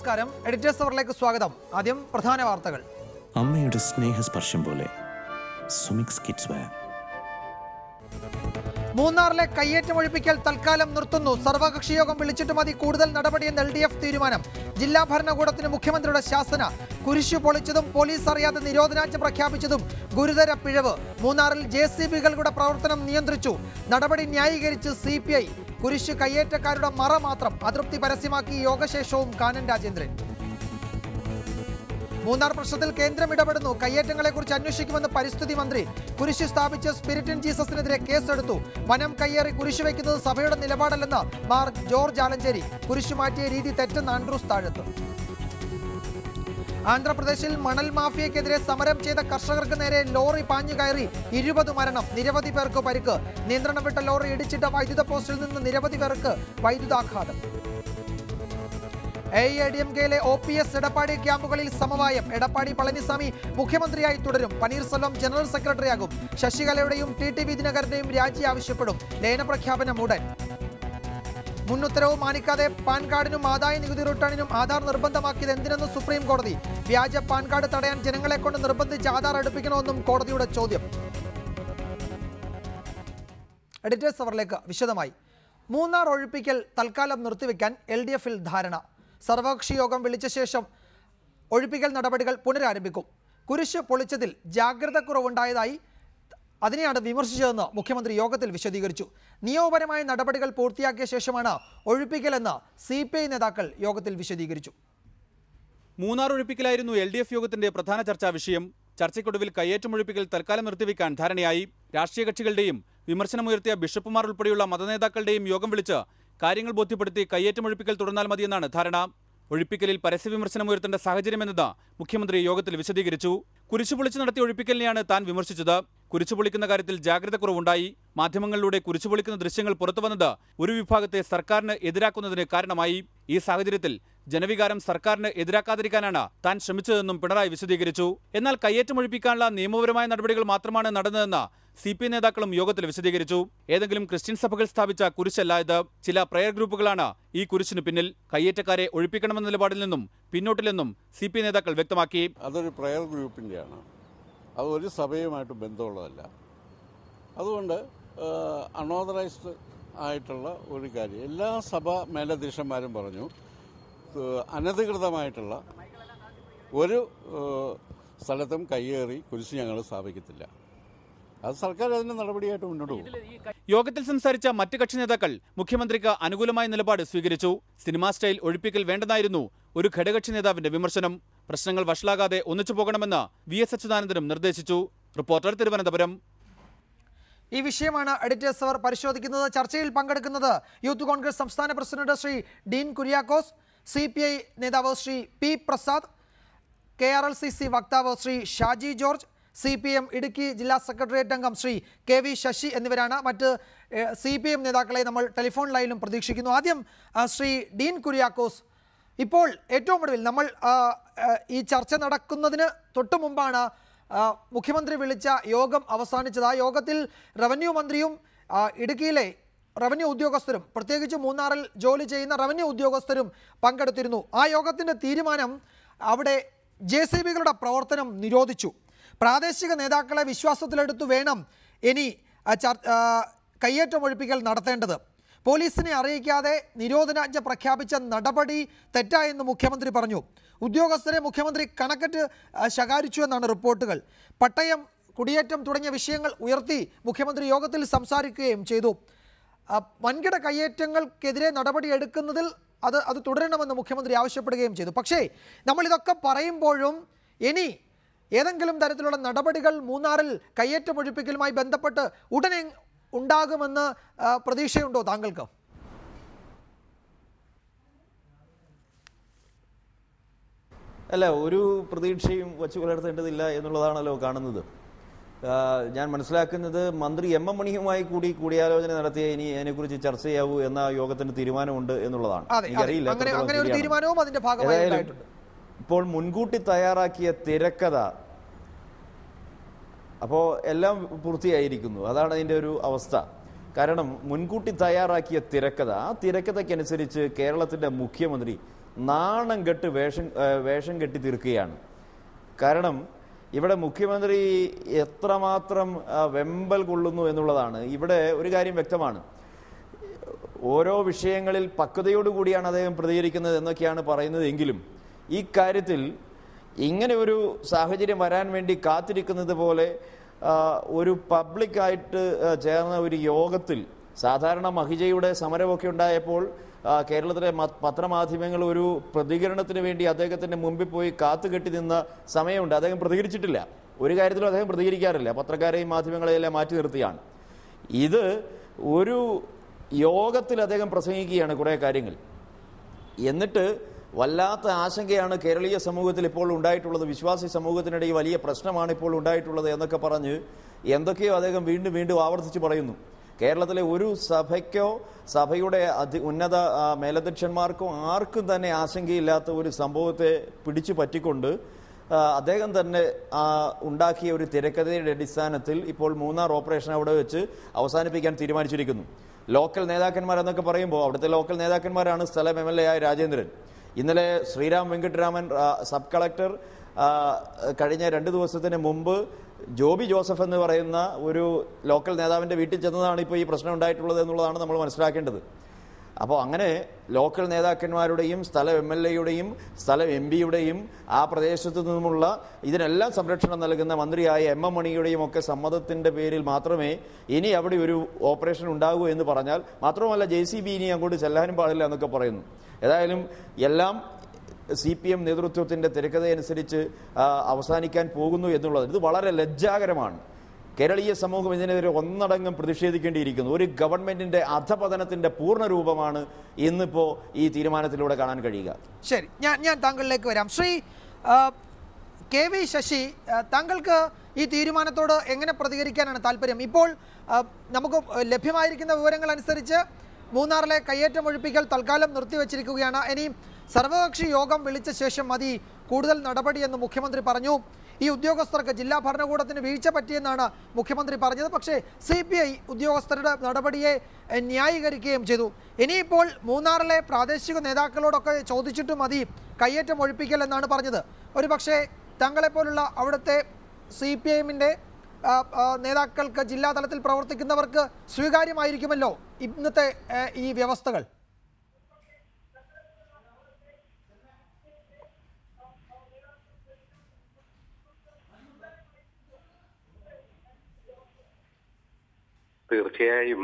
നമസ്കാരം. എഡിറ്റേഴ്സ് അവറിലേക്ക് സ്വാഗതം. ആദ്യം പ്രധാന വാർത്തകൾ. അമ്മയുടെ സ്നേഹസ്പർശം പോലെ സുമിക്സ് കിഡ്സ് വെയർ. മൂന്നാറിലെ കയ്യേറ്റം ഒഴിപ്പിക്കൽ തൽക്കാലം നിർത്തുന്നു. സർവകക്ഷി യോഗം വിളിച്ചിട്ട് മതി കൂടുതൽ നടപടിയെന്ന് LDF തീരുമാനം. ജില്ലാ ഭരണകൂടത്തിന് മുഖ്യമന്ത്രിയുടെ ശാസന. കുരിശു പൊളിച്ചതും പോലീസ് അറിയാതെ നിരോധനാജ്ഞ പ്രഖ്യാപിച്ചതും ഗുരുതര പിഴവ്. മൂന്നാറിൽ JCBകളുടെ പ്രവർത്തനം നിയന്ത്രിച്ചു. നടപടി ന്യായീകരിച്ച് CPI. കുരിശ് കയ്യേറ്റക്കാരുടെ മറ മാത്രം. അതൃപ്തി പരസ്യമാക്കി യോഗശേഷവും കാനൻ രാജേന്ദ്രൻ. മൂന്നാർ പ്രശ്നത്തിൽ കേന്ദ്രം ഇടപെടുന്നു. കയ്യേറ്റങ്ങളെക്കുറിച്ച് അന്വേഷിക്കുമെന്ന് പരിസ്ഥിതി മന്ത്രി. കുരിശ് സ്ഥാപിച്ച് സ്പിരിറ്റ് ഇൻ ജീസസിനെതിരെ കേസെടുത്തു. വനം കയ്യേറി കുരിശ് വയ്ക്കുന്നത് സഭയുടെ നിലപാടല്ലെന്ന് മാർ ജോർജ് ആലഞ്ചേരി. കുരിശ് മാറ്റിയ രീതി തെറ്റെന്ന് ആൻഡ്രൂസ് താഴത്ത്. ആന്ധ്രാപ്രദേശിൽ മണൽ മാഫിയക്കെതിരെ സമരം ചെയ്ത കർഷകർക്ക് നേരെ ലോറി പാഞ്ഞു കയറി 20 മരണം, നിരവധി പേർക്ക് പരിക്ക്. നിയന്ത്രണം വിട്ട ലോറി ഇടിച്ചിട്ട വൈദ്യുത പോസ്റ്റിൽ നിന്ന് നിരവധി പേർക്ക് വൈദ്യുതാഘാതം. AIADMKയിലെ OPS എടപ്പാടി ക്യാമ്പുകളിൽ സമവായം. എടപ്പാടി പളനിസ്വാമി മുഖ്യമന്ത്രിയായി തുടരും. പനീർസെൽവം ജനറൽ സെക്രട്ടറിയാകും. ശശികലയുടെയും TTV ദിനകരന്റെയും രാജി ആവശ്യപ്പെടും. ലയന പ്രഖ്യാപനം ഉടൻ. മുന്നുത്തരവ് മാനിക്കാതെ പാൻ കാർഡിനും ആദായ നികുതി റിട്ടേണിനും ആധാർ നിർബന്ധമാക്കിയത് എന്തിനെന്ന് സുപ്രീം കോടതി. വ്യാജ പാൻ കാർഡ് തടയാൻ ജനങ്ങളെ കൊണ്ട് നിർബന്ധിച്ച് ആധാർ അടുപ്പിക്കണമെന്നും കോടതിയുടെ ചോദ്യം. എഡിറ്റേഴ്സ് അവറിലേക്ക് വിശദമായി. മൂന്നാർ ഒഴിപ്പിക്കൽ തൽക്കാലം നിർത്തിവെക്കാൻ LDFൽ ധാരണ. സർവകക്ഷി യോഗം വിളിച്ച ശേഷം ഒഴിപ്പിക്കൽ നടപടികൾ പുനരാരംഭിക്കും. കുരിശ് പൊളിച്ചതിൽ ജാഗ്രത കുറവുണ്ടായതായി അതിനെയാണ് വിമർശിച്ചതെന്ന് മുഖ്യമന്ത്രി യോഗത്തിൽ വിശദീകരിച്ചു. നിയമപരമായ നടപടികൾ പൂർത്തിയാക്കിയ ശേഷമാണ് ഒഴിപ്പിക്കലെന്ന് CPI നേതാക്കൾ യോഗത്തിൽ വിശദീകരിച്ചു. മൂന്നാർ ഒഴിപ്പിക്കലായിരുന്നു LDF യോഗത്തിന്റെ പ്രധാന ചർച്ചാ വിഷയം. ചർച്ചയ്ക്കൊടുവിൽ കയ്യേറ്റമൊഴിപ്പിക്കൽ തൽക്കാലം നിർത്തിവെക്കാൻ ധാരണയായി. രാഷ്ട്രീയ കക്ഷികളുടെയും വിമർശനമുയർത്തിയ ബിഷപ്പുമാർ ഉൾപ്പെടെയുള്ള മതനേതാക്കളുടെയും യോഗം വിളിച്ച് കാര്യങ്ങൾ ബോധ്യപ്പെടുത്തി കയ്യേറ്റമൊഴിപ്പിക്കൽ തുടർന്നാൽ മതിയെന്നാണ് ധാരണ. ഒഴിപ്പിക്കലിൽ പരസ്യവിമർശനമുയർത്തേണ്ട സാഹചര്യമെന്നത് മുഖ്യമന്ത്രി യോഗത്തിൽ വിശദീകരിച്ചു. കുരിശു പൊളിച്ച് നടത്തിയ ഒഴിപ്പിക്കലിനെയാണ് താൻ വിമർശിച്ചത്. കുരിശു പൊളിക്കുന്ന കാര്യത്തിൽ ജാഗ്രത കുറവുണ്ടായി. മാധ്യമങ്ങളിലൂടെ കുരിശു പൊളിക്കുന്ന ദൃശ്യങ്ങൾ പുറത്തുവന്നത് ഒരു വിഭാഗത്തെ സർക്കാരിന് എതിരാക്കുന്നതിന് കാരണമായി. ഈ സാഹചര്യത്തിൽ ജനവികാരം സർക്കാരിന് എതിരാക്കാതിരിക്കാനാണ് താൻ ശ്രമിച്ചതെന്നും പിണറായി വിശദീകരിച്ചു. എന്നാൽ കയ്യേറ്റമൊഴിപ്പിക്കാനുള്ള നിയമപരമായ നടപടികൾ മാത്രമാണ് നടന്നതെന്ന് CPI നേതാക്കളും യോഗത്തിൽ വിശദീകരിച്ചു. ഏതെങ്കിലും ക്രിസ്ത്യൻ സഭകൾ സ്ഥാപിച്ച കുരിശല്ല ഇത്. ചില പ്രയർ ഗ്രൂപ്പുകളാണ് ഈ കുരിശിന് പിന്നിൽ. കയ്യേറ്റക്കാരെ ഒഴിപ്പിക്കണമെന്ന നിലപാടിൽ നിന്നും പിന്നോട്ടില്ലെന്നും CPI നേതാക്കൾ വ്യക്തമാക്കി. അതൊരു പ്രയർ ഗ്രൂപ്പിൻ്റെയാണ്, അത് ഒരു സഭയുമായിട്ട് ബന്ധമുള്ളതല്ല. അതുകൊണ്ട് അൺഓതറൈസ്ഡ് ആയിട്ടുള്ള ഒരു കാര്യം എല്ലാ സഭ മേലധ്യക്ഷന്മാരും പറഞ്ഞു. അനധികൃതമായിട്ടുള്ള ഒരു സ്ഥലത്തും കയ്യേറി കുരിശ് ഞങ്ങൾ സ്ഥാപിക്കത്തില്ല. അത് സർക്കാർ അതിന്റെ നടപടിയായിട്ട് മുന്നോട്ട് പോകും. യോഗത്തിൽ സംസാരിച്ച മറ്റ് കക്ഷി നേതാക്കൾ മുഖ്യമന്ത്രിക്ക് അനുകൂലമായ നിലപാട് സ്വീകരിച്ചു. സിനിമാ സ്റ്റൈൽ ഒഴിപ്പിക്കൽ വേണ്ടെന്നായിരുന്നു ഒരു ഘടകകക്ഷി നേതാവിന്റെ വിമർശനം. പ്രശ്നങ്ങൾ വഷളാകാതെ ഒന്നിച്ചു പോകണമെന്ന് VS അച്യുതാനന്ദനും നിർദ്ദേശിച്ചു. റിപ്പോർട്ടർ, തിരുവനന്തപുരം. ഈ വിഷയമാണ് എഡിറ്റേഴ്സ് അവർ പരിശോധിക്കുന്നത്. ചർച്ചയിൽ പങ്കെടുക്കുന്നത് യൂത്ത് കോൺഗ്രസ് സംസ്ഥാന പ്രസിഡന്റ് ശ്രീ ഡീൻ കുര്യാക്കോസ്, CPI നേതാവ് ശ്രീ P പ്രസാദ്, KRLCC വക്താവ് ശ്രീ ഷാജി ജോർജ്, CPM ഇടുക്കി ജില്ലാ സെക്രട്ടേറിയറ്റ് അംഗം ശ്രീ KV ശശി എന്നിവരാണ്. മറ്റ് CPM നേതാക്കളെ നമ്മൾ ടെലിഫോൺ ലൈനിലും പ്രതീക്ഷിക്കുന്നു. ആദ്യം ശ്രീ ഡീൻ കുര്യാക്കോസ്, ഇപ്പോൾ ഏറ്റവും ഒടുവിൽ നമ്മൾ ഈ ചർച്ച നടക്കുന്നതിന് തൊട്ടു മുമ്പാണ് മുഖ്യമന്ത്രി വിളിച്ച യോഗം അവസാനിച്ചത്. ആ യോഗത്തിൽ റവന്യൂ മന്ത്രിയും ഇടുക്കിയിലെ റവന്യൂ ഉദ്യോഗസ്ഥരും, പ്രത്യേകിച്ച് മൂന്നാറിൽ ജോലി ചെയ്യുന്ന റവന്യൂ ഉദ്യോഗസ്ഥരും പങ്കെടുത്തിരുന്നു. ആ യോഗത്തിൻ്റെ തീരുമാനം അവിടെ JCBകളുടെ പ്രവർത്തനം നിരോധിച്ചു. പ്രാദേശിക നേതാക്കളെ വിശ്വാസത്തിലെടുത്തു വേണം ഇനി കയ്യേറ്റമൊഴിപ്പിക്കൽ നടത്തേണ്ടത്. പോലീസിനെ അറിയിക്കാതെ നിരോധനാജ്ഞ പ്രഖ്യാപിച്ച നടപടി തെറ്റായെന്ന് മുഖ്യമന്ത്രി പറഞ്ഞു. ഉദ്യോഗസ്ഥരെ മുഖ്യമന്ത്രി കണക്കറ്റ് ശകാരിച്ചു എന്നാണ് റിപ്പോർട്ടുകൾ. പട്ടയം, കുടിയേറ്റം തുടങ്ങിയ വിഷയങ്ങൾ ഉയർത്തി മുഖ്യമന്ത്രി യോഗത്തിൽ സംസാരിക്കുകയും ചെയ്തു. വൻകിട കയ്യേറ്റങ്ങൾക്കെതിരെ നടപടിയെടുക്കുന്നതിൽ അത് തുടരണമെന്ന് മുഖ്യമന്ത്രി ആവശ്യപ്പെടുകയും ചെയ്തു. പക്ഷേ നമ്മളിതൊക്കെ പറയുമ്പോഴും ഇനി ഏതെങ്കിലും തരത്തിലുള്ള നടപടികൾ മൂന്നാറിൽ കയ്യേറ്റമൊഴിപ്പിക്കലുമായി ബന്ധപ്പെട്ട് ഉടനെ ഉണ്ടാകുമെന്ന് പ്രതീക്ഷയുണ്ടോ താങ്കൾക്ക്? അല്ല, ഒരു പ്രതീക്ഷയും വച്ചു പുലർത്തേണ്ടതില്ല എന്നുള്ളതാണല്ലോ കാണുന്നത്. ഞാൻ മനസ്സിലാക്കുന്നത് മന്ത്രി MM മണിയുമായി കൂടിയാലോചന നടത്തിയ ഇനി അതിനെക്കുറിച്ച് ചർച്ച ചെയ്യാവൂ എന്ന യോഗത്തിന് തീരുമാനമുണ്ട് എന്നുള്ളതാണ്. എനിക്കറിയില്ല. ഇപ്പോൾ മുൻകൂട്ടി തയ്യാറാക്കിയ തിരക്കഥ അപ്പോൾ എല്ലാം പൂർത്തിയായിരിക്കുന്നു. അതാണ് അതിൻ്റെ ഒരു അവസ്ഥ. കാരണം മുൻകൂട്ടി തയ്യാറാക്കിയ തിരക്കഥ, ആ തിരക്കഥയ്ക്കനുസരിച്ച് കേരളത്തിൻ്റെ മുഖ്യമന്ത്രി നാണം കെട്ട് വേഷം കെട്ടി തീർക്കുകയാണ്. കാരണം ഇവിടെ മുഖ്യമന്ത്രി എത്രമാത്രം വെമ്പൽ കൊള്ളുന്നു എന്നുള്ളതാണ്. ഇവിടെ ഒരു കാര്യം വ്യക്തമാണ്, ഓരോ വിഷയങ്ങളിൽ പക്വതയോടുകൂടിയാണ് അദ്ദേഹം പ്രതികരിക്കുന്നത് എന്നൊക്കെയാണ് പറയുന്നത്. എങ്കിലും ഈ കാര്യത്തിൽ ഇങ്ങനെ ഒരു സാഹചര്യം വരാൻ വേണ്ടി കാത്തിരിക്കുന്നത് പോലെ ഒരു പബ്ലിക്കായിട്ട് ചേർന്ന ഒരു യോഗത്തിൽ, സാധാരണ മഹിജയുടെ സമരമൊക്കെ ഉണ്ടായപ്പോൾ കേരളത്തിലെ പത്രമാധ്യമങ്ങൾ ഒരു പ്രതികരണത്തിന് വേണ്ടി അദ്ദേഹത്തിൻ്റെ മുമ്പിൽ പോയി കാത്തുകെട്ടി നിന്ന സമയമുണ്ട്. അദ്ദേഹം പ്രതികരിച്ചിട്ടില്ല, ഒരു കാര്യത്തിലും അദ്ദേഹം പ്രതികരിക്കാറില്ല, പത്രക്കാരെയും മാധ്യമങ്ങളെയെല്ലാം മാറ്റി നിർത്തിയാണ്. ഇത് ഒരു യോഗത്തിൽ അദ്ദേഹം പ്രസംഗിക്കുകയാണ് കുറേ കാര്യങ്ങൾ. എന്നിട്ട് വല്ലാത്ത ആശങ്കയാണ് കേരളീയ സമൂഹത്തിൽ ഇപ്പോൾ ഉണ്ടായിട്ടുള്ളത്, വിശ്വാസി സമൂഹത്തിനിടയിൽ വലിയ പ്രശ്നമാണ് ഇപ്പോൾ ഉണ്ടായിട്ടുള്ളത് എന്നൊക്കെ പറഞ്ഞ് എന്തൊക്കെയോ അദ്ദേഹം വീണ്ടും വീണ്ടും ആവർത്തിച്ച് പറയുന്നു. കേരളത്തിലെ ഒരു സഭയ്ക്കോ സഭയുടെ ഉന്നത മേലധ്യക്ഷന്മാർക്കോ ആർക്കും തന്നെ ആശങ്കയില്ലാത്ത ഒരു സംഭവത്തെ പിടിച്ചു പറ്റിക്കൊണ്ട് അദ്ദേഹം തന്നെ ഉണ്ടാക്കിയ ഒരു തിരക്കഥയുടെ അടിസ്ഥാനത്തിൽ ഇപ്പോൾ മൂന്നാർ ഓപ്പറേഷൻ അവിടെ വെച്ച് അവസാനിപ്പിക്കാൻ തീരുമാനിച്ചിരിക്കുന്നു. ലോക്കൽ നേതാക്കന്മാരെന്നൊക്കെ പറയുമ്പോൾ അവിടുത്തെ ലോക്കൽ നേതാക്കന്മാരാണ് സ്ഥലം MLA ആയ രാജേന്ദ്രൻ. ഇന്നലെ ശ്രീരാം വെങ്കിട്ടരാമൻ സബ് കളക്ടർ കഴിഞ്ഞ 2 ദിവസത്തിന് മുമ്പ് ജോബി ജോസഫ് എന്ന് പറയുന്ന ഒരു ലോക്കൽ നേതാവിൻ്റെ വീട്ടിൽ ചെന്നതാണ് ഇപ്പോൾ ഈ പ്രശ്നം ഉണ്ടായിട്ടുള്ളത് എന്നുള്ളതാണ് നമ്മൾ മനസ്സിലാക്കേണ്ടത്. അപ്പോൾ അങ്ങനെ ലോക്കൽ നേതാക്കന്മാരുടെയും സ്ഥലം MLAയുടെയും സ്ഥലം MPയുടെയും ആ പ്രദേശത്തു നിന്നുമുള്ള ഇതിനെല്ലാം സംരക്ഷണം നൽകുന്ന മന്ത്രിയായ MM മണിയുടെയും ഒക്കെ സമ്മതത്തിൻ്റെ പേരിൽ മാത്രമേ ഇനി അവിടെ ഒരു ഓപ്പറേഷൻ ഉണ്ടാകൂ എന്ന് പറഞ്ഞാൽ, മാത്രമല്ല JCB ഇനി അങ്ങോട്ട് ചെല്ലാനും പാടില്ല എന്നൊക്കെ പറയുന്നു. ഏതായാലും എല്ലാം CPM നേതൃത്വത്തിൻ്റെ തിരക്കഥയനുസരിച്ച് അവസാനിക്കാൻ പോകുന്നു എന്നുള്ളത് ഇത് വളരെ ലജ്ജാകരമാണ്. കേരളീയ സമൂഹം ഇതിനെതിരെ ഒന്നടങ്കം പ്രതിഷേധിക്കേണ്ടിയിരിക്കുന്നു. ഒരു ഗവൺമെന്റിന്റെ അധപതനത്തിന്റെ പൂർണ്ണ രൂപമാണ് ഇന്നിപ്പോൾ ഈ തീരുമാനത്തിലൂടെ കാണാൻ കഴിയുക. ശരി, ഞാൻ താങ്കളിലേക്ക് വരാം. ശ്രീ KV ശശി, താങ്കൾക്ക് ഈ തീരുമാനത്തോട് എങ്ങനെ പ്രതികരിക്കാനാണ് താല്പര്യം? ഇപ്പോൾ നമുക്ക് ലഭ്യമായിരിക്കുന്ന വിവരങ്ങൾ അനുസരിച്ച് മൂന്നാറിലെ കയ്യേറ്റം ഒഴിപ്പിക്കൽ തൽക്കാലം നിർത്തിവെച്ചിരിക്കുകയാണ്. ഇനി സർവകക്ഷി യോഗം വിളിച്ച ശേഷം മതി കൂടുതൽ നടപടിയെന്ന് മുഖ്യമന്ത്രി പറഞ്ഞു. ഈ ഉദ്യോഗസ്ഥർക്ക് ജില്ലാ ഭരണകൂടത്തിന് വീഴ്ച പറ്റിയെന്നാണ് മുഖ്യമന്ത്രി പറഞ്ഞത്. പക്ഷേ CPI ഉദ്യോഗസ്ഥരുടെ നടപടിയെ ന്യായീകരിക്കുകയും ചെയ്തു. ഇനിയിപ്പോൾ മൂന്നാറിലെ പ്രാദേശിക നേതാക്കളോടൊക്കെ ചോദിച്ചിട്ട് മതി കയ്യേറ്റം ഒഴിപ്പിക്കൽ എന്നാണ് പറഞ്ഞത്. ഒരു പക്ഷേ താങ്കളെപ്പോലുള്ള അവിടുത്തെ CPIന്റെ നേതാക്കൾക്ക്, ജില്ലാ തലത്തിൽ പ്രവർത്തിക്കുന്നവർക്ക് സ്വീകാര്യമായിരിക്കുമല്ലോ ഇന്നത്തെ ഈ വ്യവസ്ഥകൾ. തീർച്ചയായും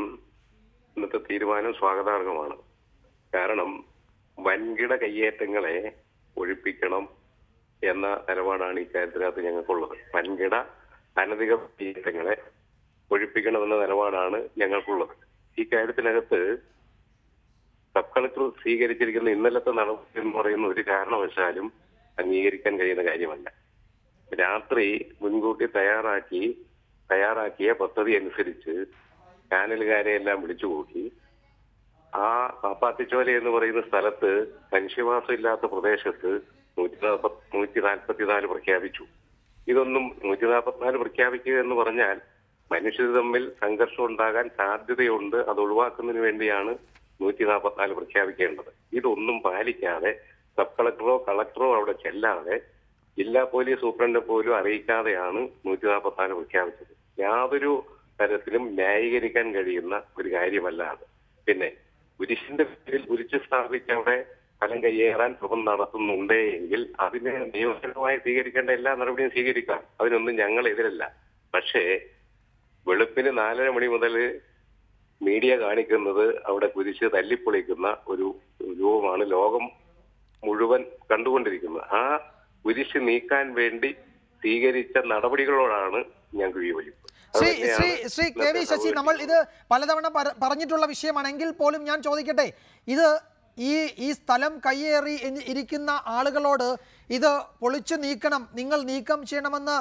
ഇന്നത്തെ തീരുമാനം സ്വാഗതാർഹമാണ്. കാരണം വൻകിട കയ്യേറ്റങ്ങളെ ഒഴിപ്പിക്കണം എന്ന നിലപാടാണ് ഇക്കാര്യത്തിനകത്ത് ഞങ്ങൾക്കുള്ളത്. വൻകിട അനധികൃത കയ്യേറ്റങ്ങളെ ഒഴിപ്പിക്കണമെന്ന നിലപാടാണ് ഞങ്ങൾക്കുള്ളത്. ഈ കാര്യത്തിനകത്ത് സബ് കളക്ടർ സ്വീകരിച്ചിരിക്കുന്ന ഇന്നലത്തെ നടപടി എന്ന് പറയുന്ന ഒരു കാരണവശാലും അംഗീകരിക്കാൻ കഴിയുന്ന കാര്യമല്ല. രാത്രി മുൻകൂട്ടി തയ്യാറാക്കിയ പദ്ധതി അനുസരിച്ച് ചാനലുകാരെ എല്ലാം വിളിച്ചുകൂട്ടി ആ പാപ്പാത്തിച്ചോല എന്ന് പറയുന്ന സ്ഥലത്ത് മനുഷ്യവാസം ഇല്ലാത്ത പ്രദേശത്ത് 144 പ്രഖ്യാപിച്ചു. ഇതൊന്നും 144 പ്രഖ്യാപിക്കുക എന്ന് പറഞ്ഞാൽ മനുഷ്യർ തമ്മിൽ സംഘർഷം ഉണ്ടാകാൻ സാധ്യതയുണ്ട്. അത് ഒഴിവാക്കുന്നതിന് വേണ്ടിയാണ് 144 പ്രഖ്യാപിക്കേണ്ടത്. ഇതൊന്നും പാലിക്കാതെ സബ് കളക്ടറോ അവിടെ ചെല്ലാതെ ജില്ലാ പോലീസ് സൂപ്രണ്ട് പോലും അറിയിക്കാതെയാണ് 144 പ്രഖ്യാപിച്ചത്. യാതൊരു തരത്തിലും ന്യായീകരിക്കാൻ കഴിയുന്ന ഒരു കാര്യമല്ല അത്. പിന്നെ കുരിശിന്റെ പേരിൽ കുരിശ് സ്ഥാപിച്ച് അവിടെ ഫലം കയ്യേറാൻ ശ്രമം നടത്തുന്നുണ്ട് എങ്കിൽ അതിനെ നിയമപരമായി സ്വീകരിക്കേണ്ട എല്ലാ നടപടിയും സ്വീകരിക്കാം. അതിനൊന്നും ഞങ്ങൾ എതിരല്ല. പക്ഷേ വെളുപ്പിന് 4:30 മണി മുതൽ മീഡിയ കാണിക്കുന്നത് അവിടെ കുരിശ് തല്ലിപ്പൊളിക്കുന്ന ഒരു രൂപമാണ് ലോകം മുഴുവൻ കണ്ടുകൊണ്ടിരിക്കുന്നത്. ആ കുരിശ് നീക്കാൻ വേണ്ടി സ്വീകരിച്ച നടപടികളോടാണ് ഞങ്ങൾക്ക് വിയോജിപ്പ്. ശ്രീ KV ശശി, നമ്മൾ ഇത് പലതവണ പറഞ്ഞിട്ടുള്ള വിഷയമാണെങ്കിൽ പോലും ഞാൻ ചോദിക്കട്ടെ, ഇത് ഈ സ്ഥലം കയ്യേറി ഇരിക്കുന്ന ആളുകളോട് ഇത് പൊളിച്ചു നീക്കണം, നിങ്ങൾ നീക്കം ചെയ്യണമെന്ന്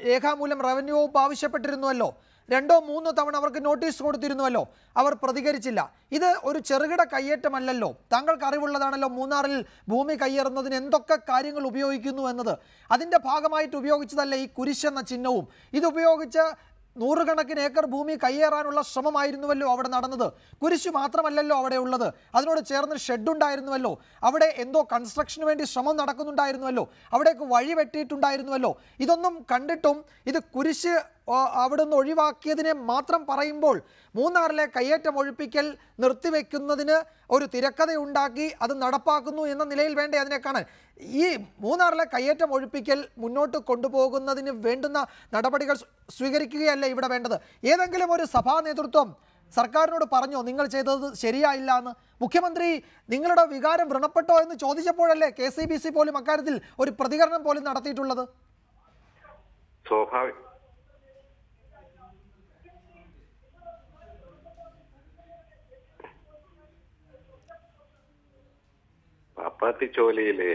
രേഖാമൂലം റവന്യൂ വകുപ്പ് ആവശ്യപ്പെട്ടിരുന്നുവല്ലോ. 2-3 തവണ അവർക്ക് നോട്ടീസ് കൊടുത്തിരുന്നുവല്ലോ. അവർ പ്രതികരിച്ചില്ല. ഇത് ഒരു ചെറുകിട കയ്യേറ്റമല്ലല്ലോ. താങ്കൾക്ക് അറിവുള്ളതാണല്ലോ മൂന്നാറിൽ ഭൂമി കയ്യേറുന്നതിന് എന്തൊക്കെ കാര്യങ്ങൾ ഉപയോഗിക്കുന്നു എന്നത്. അതിൻ്റെ ഭാഗമായിട്ട് ഉപയോഗിച്ചതല്ല ഈ കുരിശെന്ന ചിഹ്നവും. ഇത് ഉപയോഗിച്ച് നൂറുകണക്കിന് ഏക്കർ ഭൂമി കയ്യേറാനുള്ള ശ്രമമായിരുന്നുവല്ലോ അവിടെ നടന്നത്. കുരിശു മാത്രമല്ലല്ലോ അവിടെ ഉള്ളത്, അതിനോട് ചേർന്ന് ഷെഡുണ്ടായിരുന്നുവല്ലോ, അവിടെ എന്തോ കൺസ്ട്രക്ഷന് വേണ്ടി ശ്രമം നടക്കുന്നുണ്ടായിരുന്നുവല്ലോ, അവിടേക്ക് വഴി വെട്ടിയിട്ടുണ്ടായിരുന്നുവല്ലോ. ഇതൊന്നും കണ്ടിട്ടും ഇത് കുരിശ് അവിടെ നിന്ന് ഒഴിവാക്കിയതിനെ മാത്രം പറയുമ്പോൾ മൂന്നാറിലെ കയ്യേറ്റം ഒഴിപ്പിക്കൽ നിർത്തിവെക്കുന്നതിന് ഒരു തിരക്കഥയുണ്ടാക്കി അത് നടപ്പാക്കുന്നു എന്ന നിലയിൽ വേണ്ടേ അതിനെ കാണാൻ? ഈ മൂന്നാറിലെ കയ്യേറ്റം ഒഴിപ്പിക്കൽ മുന്നോട്ട് കൊണ്ടുപോകുന്നതിന് വേണ്ടുന്ന നടപടികൾ സ്വീകരിക്കുകയല്ല ഇവിടെ വേണ്ടത്. ഏതെങ്കിലും ഒരു സഭാ നേതൃത്വം സർക്കാരിനോട് പറഞ്ഞോ നിങ്ങൾ ചെയ്തത് ശരിയായില്ല എന്ന്? മുഖ്യമന്ത്രി നിങ്ങളുടെ വികാരം വ്രണപ്പെട്ടോ എന്ന് ചോദിച്ചപ്പോഴല്ലേ KCBC പോലും അക്കാര്യത്തിൽ ഒരു പ്രതികരണം പോലും നടത്തിയിട്ടുള്ളത്? പാപ്പാത്തിച്ചോലയിലെ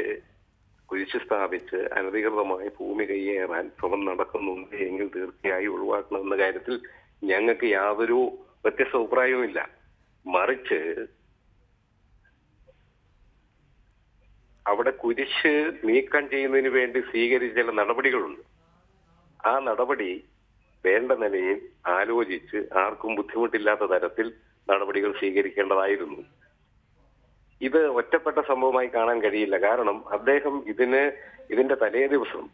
കുരിശ് സ്ഥാപിച്ച് അനധികൃതമായി ഭൂമി കയ്യേറാൻ ശ്രമം നടക്കുന്നുണ്ട് എങ്കിൽ തീർച്ചയായും ഒഴിവാക്കണമെന്ന കാര്യത്തിൽ ഞങ്ങൾക്ക് യാതൊരു വ്യത്യസ്ത അഭിപ്രായവും ഇല്ല. മറിച്ച് അവിടെ കുരിശ് നീക്കം ചെയ്യുന്നതിന് വേണ്ടി സ്വീകരിച്ച ചില നടപടികളുണ്ട്. ആ നടപടി വേണ്ട നിലയിൽ ആലോചിച്ച് ആർക്കും ബുദ്ധിമുട്ടില്ലാത്ത തരത്തിൽ നടപടികൾ സ്വീകരിക്കേണ്ടതായിരുന്നു. ഇത് ഒറ്റപ്പെട്ട സംഭവമായി കാണാൻ കഴിയില്ല. കാരണം അദ്ദേഹം ഇതിന്റെ തലേ ദിവസം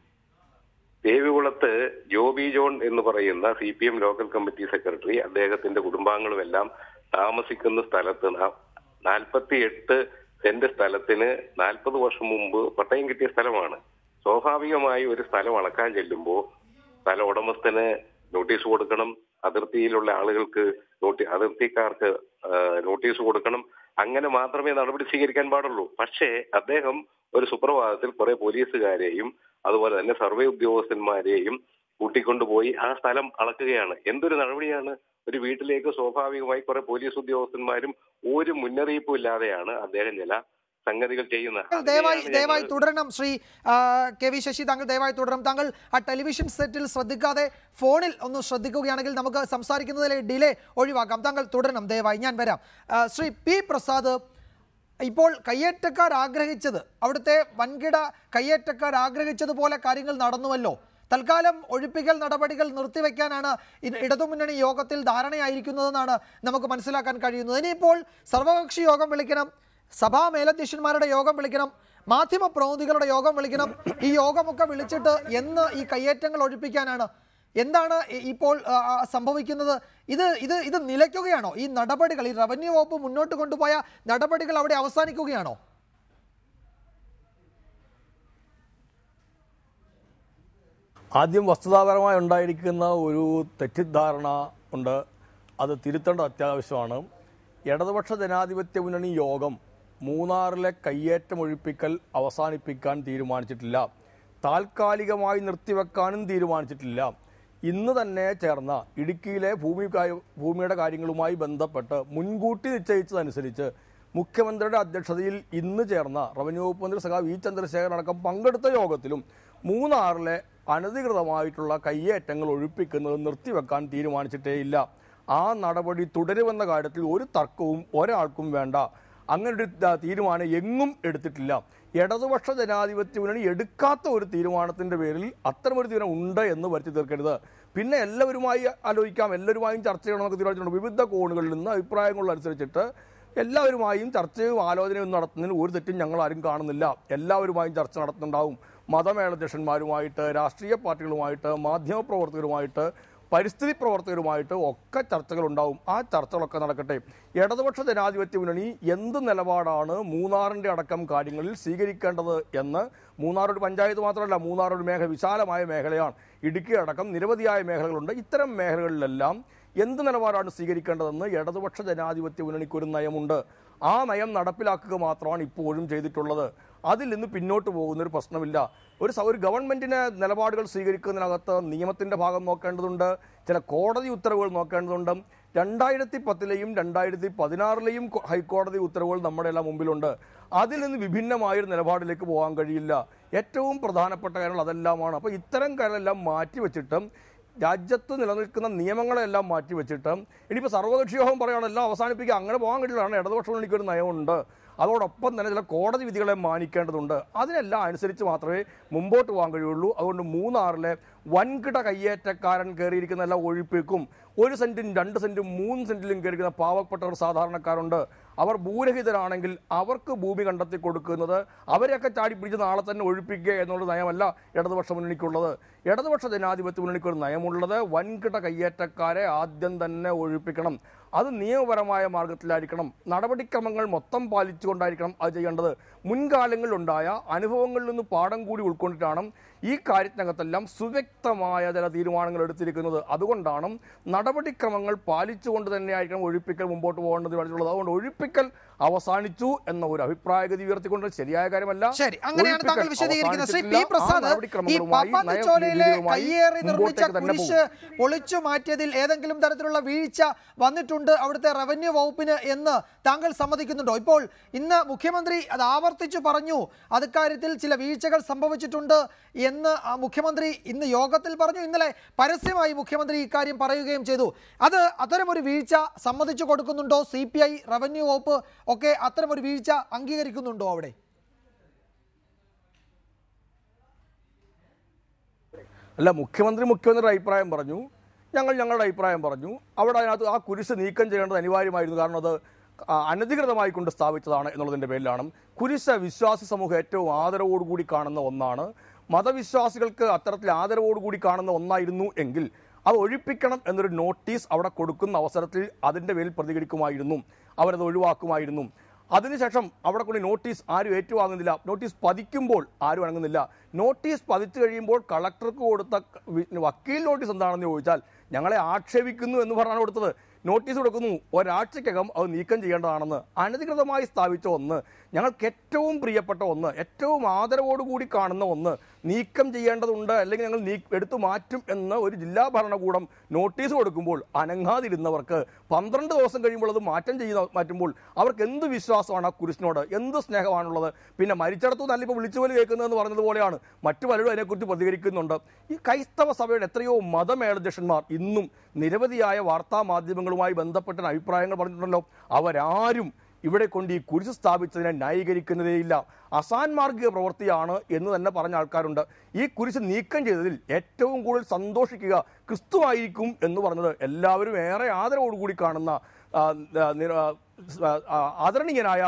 ദേവികുളത്ത് ജോബി ജോൺ എന്ന് പറയുന്ന CPM ലോക്കൽ കമ്മിറ്റി സെക്രട്ടറി അദ്ദേഹത്തിന്റെ കുടുംബാംഗങ്ങളുമെല്ലാം താമസിക്കുന്ന സ്ഥലത്ത് 48 സെന്റ് സ്ഥലത്തിന് 40 വർഷം മുമ്പ് പട്ടയം കിട്ടിയ സ്ഥലമാണ്. സ്വാഭാവികമായി ഒരു സ്ഥലം അളക്കാൻ ചെല്ലുമ്പോൾ സ്ഥല ഉടമസ്ഥന് നോട്ടീസ് കൊടുക്കണം, അതിർത്തിയിലുള്ള ആളുകൾക്ക് അതിർത്തിക്കാർക്ക് നോട്ടീസ് കൊടുക്കണം. അങ്ങനെ മാത്രമേ നടപടി സ്വീകരിക്കാൻ പാടുള്ളൂ. പക്ഷേ അദ്ദേഹം ഒരു സുപ്രഭാതത്തിൽ കുറെ പോലീസുകാരെയും അതുപോലെ തന്നെ സർവേ ഉദ്യോഗസ്ഥന്മാരെയും കൂട്ടിക്കൊണ്ടുപോയി ആ സ്ഥലം അളക്കുകയാണ്. എന്തൊരു നടപടിയാണ്! ഒരു വീട്ടിലേക്ക് സ്വാഭാവികമായി കുറെ പോലീസ് ഉദ്യോഗസ്ഥന്മാരും ഒരു മുന്നറിയിപ്പും ഇല്ലാതെയാണ് അദ്ദേഹം ചില സംഗതികൾ ചെയ്യുന്നത്. ദയവായി തുടരണം ശ്രീ KV ശശി, താങ്കൾ ദയവായി തുടരണം. താങ്കൾ ആ ടെലിവിഷൻ സെറ്റിൽ ശ്രദ്ധിക്കാതെ ഫോണിൽ ഒന്ന് ശ്രദ്ധിക്കുകയാണെങ്കിൽ നമുക്ക് സംസാരിക്കുന്നതിലെ ഡിലേ ഒഴിവാക്കാം. താങ്കൾ തുടരണം ദയവായി, ഞാൻ വരാം. ശ്രീ P. പ്രസാദ്, ഇപ്പോൾ കയ്യേറ്റക്കാർ ആഗ്രഹിച്ചത്, അവിടുത്തെ വൻകിട കയ്യേറ്റക്കാർ ആഗ്രഹിച്ചതുപോലെ കാര്യങ്ങൾ നടന്നുവല്ലോ. തൽക്കാലം ഒഴിപ്പിക്കൽ നടപടികൾ നിർത്തിവെക്കാനാണ് ഇടതുമുന്നണി യോഗത്തിൽ ധാരണയായിരിക്കുന്നതെന്നാണ് നമുക്ക് മനസ്സിലാക്കാൻ കഴിയുന്നത്. ഇനിയിപ്പോൾ സർവകക്ഷി യോഗം വിളിക്കണം, സഭാ മേലധ്യക്ഷന്മാരുടെ യോഗം വിളിക്കണം, മാധ്യമ പ്രതിനിധികളുടെ യോഗം വിളിക്കണം. ഈ യോഗമൊക്കെ വിളിച്ചിട്ട് എന്ന് ഈ കയ്യേറ്റങ്ങൾ ഒഴിപ്പിക്കാനാണ്? എന്താണ് ഇപ്പോൾ സംഭവിക്കുന്നത്? ഇത് നിലയ്ക്കുകയാണോ? ഈ നടപടികൾ, ഈ റവന്യൂ വകുപ്പ് മുന്നോട്ട് കൊണ്ടുപോയ നടപടികൾ അവിടെ അവസാനിക്കുകയാണോ? ആദ്യം വസ്തുതാപരമായി ഉണ്ടായിരിക്കുന്ന ഒരു തെറ്റിദ്ധാരണ ഉണ്ട്, അത് തിരുത്തേണ്ട അത്യാവശ്യമാണ്. ഇടതുപക്ഷ ജനാധിപത്യ മുന്നണി യോഗം മൂന്നാറിലെ കയ്യേറ്റമൊഴിപ്പിക്കൽ അവസാനിപ്പിക്കാൻ തീരുമാനിച്ചിട്ടില്ല, താൽക്കാലികമായി നിർത്തിവെക്കാനും തീരുമാനിച്ചിട്ടില്ല. ഇന്ന് തന്നെ ചേർന്ന ഇടുക്കിയിലെ ഭൂമിയുടെ കാര്യങ്ങളുമായി ബന്ധപ്പെട്ട് മുൻകൂട്ടി നിശ്ചയിച്ചതനുസരിച്ച് മുഖ്യമന്ത്രിയുടെ അധ്യക്ഷതയിൽ ഇന്ന് ചേർന്ന റവന്യൂ വകുപ്പ് മന്ത്രി സഖാവ് V. ചന്ദ്രശേഖരൻ അടക്കം പങ്കെടുത്ത യോഗത്തിലും മൂന്നാറിലെ അനധികൃതമായിട്ടുള്ള കയ്യേറ്റങ്ങൾ ഒഴിപ്പിക്കുന്നത് നിർത്തിവെക്കാൻ തീരുമാനിച്ചിട്ടേയില്ല. ആ നടപടി തുടരുമെന്ന കാര്യത്തിൽ ഒരു തർക്കവും ഒരാൾക്കും വേണ്ട. അങ്ങനൊരു തീരുമാനം എങ്ങും എടുത്തിട്ടില്ല. ഇടതുപക്ഷ ജനാധിപത്യ മുന്നണി എടുക്കാത്ത ഒരു തീരുമാനത്തിൻ്റെ പേരിൽ അത്തരമൊരു തീരുമാനം ഉണ്ട് എന്ന് വരുത്തി തീർക്കരുത്. പിന്നെ എല്ലാവരുമായി ആലോചിക്കാം, എല്ലാവരുമായും ചർച്ച ചെയ്യണമെന്നൊക്കെ തീരുമാനിച്ചിട്ടുണ്ട്. വിവിധ കോണുകളിൽ നിന്ന് അഭിപ്രായങ്ങളനുസരിച്ചിട്ട് എല്ലാവരുമായും ചർച്ചയും ആലോചനയും നടത്തുന്നതിന് ഒരു തെറ്റും ഞങ്ങൾ ആരും കാണുന്നില്ല. എല്ലാവരുമായും ചർച്ച നടത്തുന്നുണ്ടാവും. മതമേലധ്യക്ഷന്മാരുമായിട്ട്, രാഷ്ട്രീയ പാർട്ടികളുമായിട്ട്, മാധ്യമപ്രവർത്തകരുമായിട്ട്, പരിസ്ഥിതി പ്രവർത്തകരുമായിട്ട് ഒക്കെ ചർച്ചകളുണ്ടാവും. ആ ചർച്ചകളൊക്കെ നടക്കട്ടെ. ഇടതുപക്ഷ ജനാധിപത്യ മുന്നണി എന്ത് നിലപാടാണ് മൂന്നാറിൻ്റെ അടക്കം കാര്യങ്ങളിൽ സ്വീകരിക്കേണ്ടത് എന്ന്, മൂന്നാർ ഒരു പഞ്ചായത്ത് മാത്രമല്ല, മൂന്നാർ ഒരു വിശാലമായ മേഖലയാണ്. ഇടുക്കി അടക്കം നിരവധിയായ മേഖലകളുണ്ട്. ഇത്തരം മേഖലകളിലെല്ലാം എന്ത് നിലപാടാണ് സ്വീകരിക്കേണ്ടതെന്ന് ഇടതുപക്ഷ ജനാധിപത്യ മുന്നണിക്കൊരു നയമുണ്ട്. ആ നയം നടപ്പിലാക്കുക മാത്രമാണ് ഇപ്പോഴും ചെയ്തിട്ടുള്ളത്. അതിൽ നിന്ന് പിന്നോട്ട് പോകുന്നൊരു പ്രശ്നമില്ല. ഒരു ഗവൺമെൻറ്റിന് നിലപാടുകൾ സ്വീകരിക്കുന്നതിനകത്ത് നിയമത്തിൻ്റെ ഭാഗം നോക്കേണ്ടതുണ്ട്, ചില കോടതി ഉത്തരവുകൾ നോക്കേണ്ടതുണ്ട്. 2010-ലെയും 2016-ലെയും ഹൈക്കോടതി ഉത്തരവുകൾ നമ്മുടെ എല്ലാം മുമ്പിലുണ്ട്. അതിൽ നിന്ന് വിഭിന്നമായൊരു നിലപാടിലേക്ക് പോകാൻ കഴിയില്ല. ഏറ്റവും പ്രധാനപ്പെട്ട കാര്യങ്ങൾ അതെല്ലാമാണ്. അപ്പോൾ ഇത്തരം കാര്യങ്ങളെല്ലാം മാറ്റിവെച്ചിട്ട്, രാജ്യത്ത് നിലനിൽക്കുന്ന നിയമങ്ങളെല്ലാം മാറ്റിവെച്ചിട്ട് ഇനിയിപ്പോൾ സർവകക്ഷി യോഗം പറയുകയാണ് എല്ലാം അവസാനിപ്പിക്കുക, അങ്ങനെ പോകാൻ കഴിയില്ല. ഇടതുപക്ഷ മുന്നണിക്കൊരു നയമുണ്ട്. അതോടൊപ്പം തന്നെ ചില കോടതി വിധികളെ മാനിക്കേണ്ടതുണ്ട്. അതിനെല്ലാം അനുസരിച്ച് മാത്രമേ മുമ്പോട്ട് പോകാൻ കഴിയുള്ളൂ. അതുകൊണ്ട് മൂന്നാറിലെ വൻകിട കയ്യേറ്റക്കാരൻ കയറിയിരിക്കുന്ന എല്ലാ ഒഴിപ്പിക്കും 1 സെന്റും 2 സെന്റും 3 സെന്റിലും കയറിയിരിക്കുന്ന പാവപ്പെട്ടവർ സാധാരണക്കാരുണ്ട്. അവർ ഭൂരഹിതരാണെങ്കിൽ അവർക്ക് ഭൂമി കണ്ടെത്തി കൊടുക്കുന്നത്, അവരെയൊക്കെ ചാടിപ്പിടിച്ച് നാളെ തന്നെ ഒഴിപ്പിക്കുക എന്നുള്ള നയമല്ല ഇടതുപക്ഷ മുന്നണിക്കുള്ളത്. ഇടതുപക്ഷ ജനാധിപത്യ മുന്നണിക്ക് ഒരു നയമുള്ളത് വൻകിട കയ്യേറ്റക്കാരെ ആദ്യം തന്നെ ഒഴിപ്പിക്കണം. അത് നിയമപരമായ മാർഗത്തിലായിരിക്കണം. നടപടിക്രമങ്ങൾ മൊത്തം പാലിച്ചുകൊണ്ടായിരിക്കണം അത് ചെയ്യേണ്ടത്. മുൻകാലങ്ങളിലുണ്ടായ അനുഭവങ്ങളിൽ നിന്ന് പാഠം കൂടി ഉൾക്കൊണ്ടിട്ടാണ് ഈ കാര്യത്തിനകത്തെല്ലാം സുവ്യക്തമായ ചില തീരുമാനങ്ങൾ എടുത്തിരിക്കുന്നത്. അതുകൊണ്ടാണ് നടപടിക്രമങ്ങൾ പാലിച്ചുകൊണ്ട് തന്നെയായിരിക്കണം ഒഴിപ്പിക്കൽ മുമ്പോട്ട് പോകേണ്ടത് പറഞ്ഞിട്ടുള്ളത്. അതുകൊണ്ട് ഒഴിപ്പിക്കൽ അവസാനിച്ചു എന്ന ഒരു അഭിപ്രായഗതി ഉയർത്തിക്കൊണ്ട് ശരിയായ കാര്യമല്ല. ശരി, അങ്ങനെയാണ് താങ്കൾ വിശദീകരിക്കുന്നത്. ശ്രീ പി പ്രസാദ്, ഈ പാപ്പാത്തിച്ചോലയിലെ കയ്യേറി നിർമ്മിച്ച കുരിശ് പൊളിച്ചു മാറ്റിയതിൽ ഏതെങ്കിലും തരത്തിലുള്ള വീഴ്ച വന്നിട്ടുണ്ട് അവിടുത്തെ റവന്യൂ വകുപ്പിന് എന്ന് താങ്കൾ സമ്മതിക്കുന്നുണ്ടോ? ഇപ്പോൾ ഇന്ന് മുഖ്യമന്ത്രി അത് ആവർത്തിച്ചു പറഞ്ഞു, അക്കാര്യത്തിൽ ചില വീഴ്ചകൾ സംഭവിച്ചിട്ടുണ്ട് എന്ന് മുഖ്യമന്ത്രി ഇന്ന് യോഗത്തിൽ പറഞ്ഞു. ഇന്നലെ പരസ്യമായി മുഖ്യമന്ത്രി ഇക്കാര്യം പറയുകയും ചെയ്തു. അത് അത്തരമൊരു വീഴ്ച സമ്മതിച്ചു കൊടുക്കുന്നുണ്ടോ? CPI, റവന്യൂ വകുപ്പ് ഒക്കെ അത്തരമൊരു വീഴ്ച അംഗീകരിക്കുന്നുണ്ടോ അവിടെ? അല്ല, മുഖ്യമന്ത്രിയുടെ അഭിപ്രായം പറഞ്ഞു, ഞങ്ങളുടെ അഭിപ്രായം പറഞ്ഞു. അവിടെ അതിനകത്ത് ആ കുരിശ് നീക്കം ചെയ്യേണ്ടത് അനിവാര്യമായിരുന്നു. കാരണം അത് അനധികൃതമായി കൊണ്ട് സ്ഥാപിച്ചതാണ് എന്നുള്ളതിൻ്റെ പേരിലാണ്. കുരിശ് വിശ്വാസി സമൂഹം ഏറ്റവും ആദരവോടുകൂടി കാണുന്ന ഒന്നാണ്. മതവിശ്വാസികൾക്ക് അത്തരത്തിൽ ആദരവോടുകൂടി കാണുന്ന ഒന്നായിരുന്നു എങ്കിൽ അത് ഒഴിപ്പിക്കണം എന്നൊരു നോട്ടീസ് അവിടെ കൊടുക്കുന്ന അവസരത്തിൽ അതിൻ്റെ പേരിൽ പ്രതികരിക്കുമായിരുന്നു, അവരത് ഒഴിവാക്കുമായിരുന്നു. അതിനുശേഷം അവിടെ കൊണ്ട് നോട്ടീസ് ആരും ഏറ്റുവാങ്ങുന്നില്ല. നോട്ടീസ് പതിക്കുമ്പോൾ ആരും അടങ്ങുന്നില്ല. നോട്ടീസ് പതിച്ചു കഴിയുമ്പോൾ കളക്ടർക്ക് കൊടുത്ത വക്കീൽ നോട്ടീസ് എന്താണെന്ന് ചോദിച്ചാൽ ഞങ്ങളെ ആക്ഷേപിക്കുന്നു എന്ന് പറഞ്ഞാണ് കൊടുത്തത്. നോട്ടീസ് കൊടുക്കുന്നു, ഒരാഴ്ചക്കകം അത് നീക്കം ചെയ്യേണ്ടതാണെന്ന്. അനധികൃതമായി സ്ഥാപിച്ച ഒന്ന്, ഞങ്ങൾക്ക് ഏറ്റവും പ്രിയപ്പെട്ട ഒന്ന്, ഏറ്റവും ആദരവോടുകൂടി കാണുന്ന ഒന്ന് നീക്കം ചെയ്യേണ്ടതുണ്ട്, അല്ലെങ്കിൽ ഞങ്ങൾ എടുത്തു മാറ്റും എന്ന് ഒരു ജില്ലാ ഭരണകൂടം നോട്ടീസ് കൊടുക്കുമ്പോൾ അനങ്ങാതിരുന്നവർക്ക് 12 ദിവസം കഴിയുമ്പോൾ അത് മാറ്റുമ്പോൾ അവർക്ക് എന്ത് വിശ്വാസമാണ് ആ കുരിശിനോട്, എന്ത് സ്നേഹമാണുള്ളത്? പിന്നെ മരിച്ചിടത്തു നല്ല ഇപ്പോൾ വിളിച്ചുപോലെ കേൾക്കുന്നതെന്ന് പറഞ്ഞതുപോലെയാണ് മറ്റു പലരും അതിനെക്കുറിച്ച് പ്രതികരിക്കുന്നുണ്ട്. ഈ ക്രൈസ്തവ സഭയുടെ എത്രയോ മതമേലധ്യക്ഷന്മാർ ഇന്നും നിരവധിയായ വാർത്താ മാധ്യമങ്ങളുമായി ബന്ധപ്പെട്ട അഭിപ്രായങ്ങൾ പറഞ്ഞിട്ടുണ്ടല്ലോ. അവരാരും ഇവിടെ കൊണ്ട് ഈ കുരിശ് സ്ഥാപിച്ചതിനെ ന്യായീകരിക്കുന്നതേയില്ല. അസാൻമാർഗിക പ്രവൃത്തിയാണ് എന്ന് തന്നെ പറഞ്ഞ ആൾക്കാരുണ്ട്. ഈ കുരിശ് നീക്കം ചെയ്തതിൽ ഏറ്റവും കൂടുതൽ സന്തോഷിക്കുക ക്രിസ്തുവായിരിക്കും എന്ന് പറഞ്ഞത് എല്ലാവരും ഏറെ ആദരവോടുകൂടി കാണുന്ന ആദരണീയനായ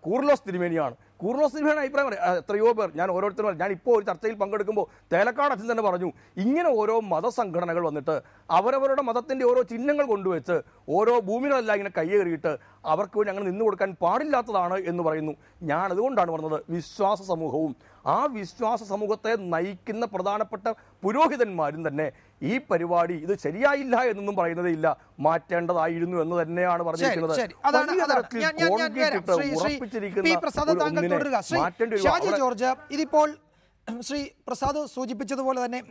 കൂർലോസ് തിരുമേനിയാണ്. കൂർലോസ് തിരുമേനിയുടെ അഭിപ്രായം പറയാം. എത്രയോ പേർ, ഞാൻ ഓരോരുത്തരും, ഞാനിപ്പോൾ ഒരു ചർച്ചയിൽ പങ്കെടുക്കുമ്പോൾ തേലക്കാട് അച്ഛൻ തന്നെ പറഞ്ഞു, ഇങ്ങനെ ഓരോ മതസംഘടനകൾ വന്നിട്ട് അവരവരുടെ മതത്തിൻ്റെ ഓരോ ചിഹ്നങ്ങൾ കൊണ്ടുവച്ച് ഓരോ ഭൂമികളെല്ലാം ഇങ്ങനെ കയ്യേറിയിട്ട് അവർക്ക് വേണ്ടി അങ്ങനെ നിന്നു കൊടുക്കാൻ പാടില്ലാത്തതാണ് എന്ന് പറയുന്നു. ഞാൻ അതുകൊണ്ടാണ് പറഞ്ഞത്, വിശ്വാസ സമൂഹവും ആ വിശ്വാസ സമൂഹത്തെ നയിക്കുന്ന പ്രധാനപ്പെട്ട പുരോഹിതന്മാരും തന്നെ ഈ പരിപാടി ഇത് ശരിയായില്ല എന്നൊന്നും പറയുന്നതേ ഇല്ല, മാറ്റേണ്ടതായിരുന്നു എന്ന് തന്നെയാണ് പറഞ്ഞിരിക്കുന്നത്. ഷാജി ജോർജ്, ഇതിപ്പോൾ ശ്രീ പ്രസാദ് സൂചിപ്പിച്ചതുപോലെ തന്നെ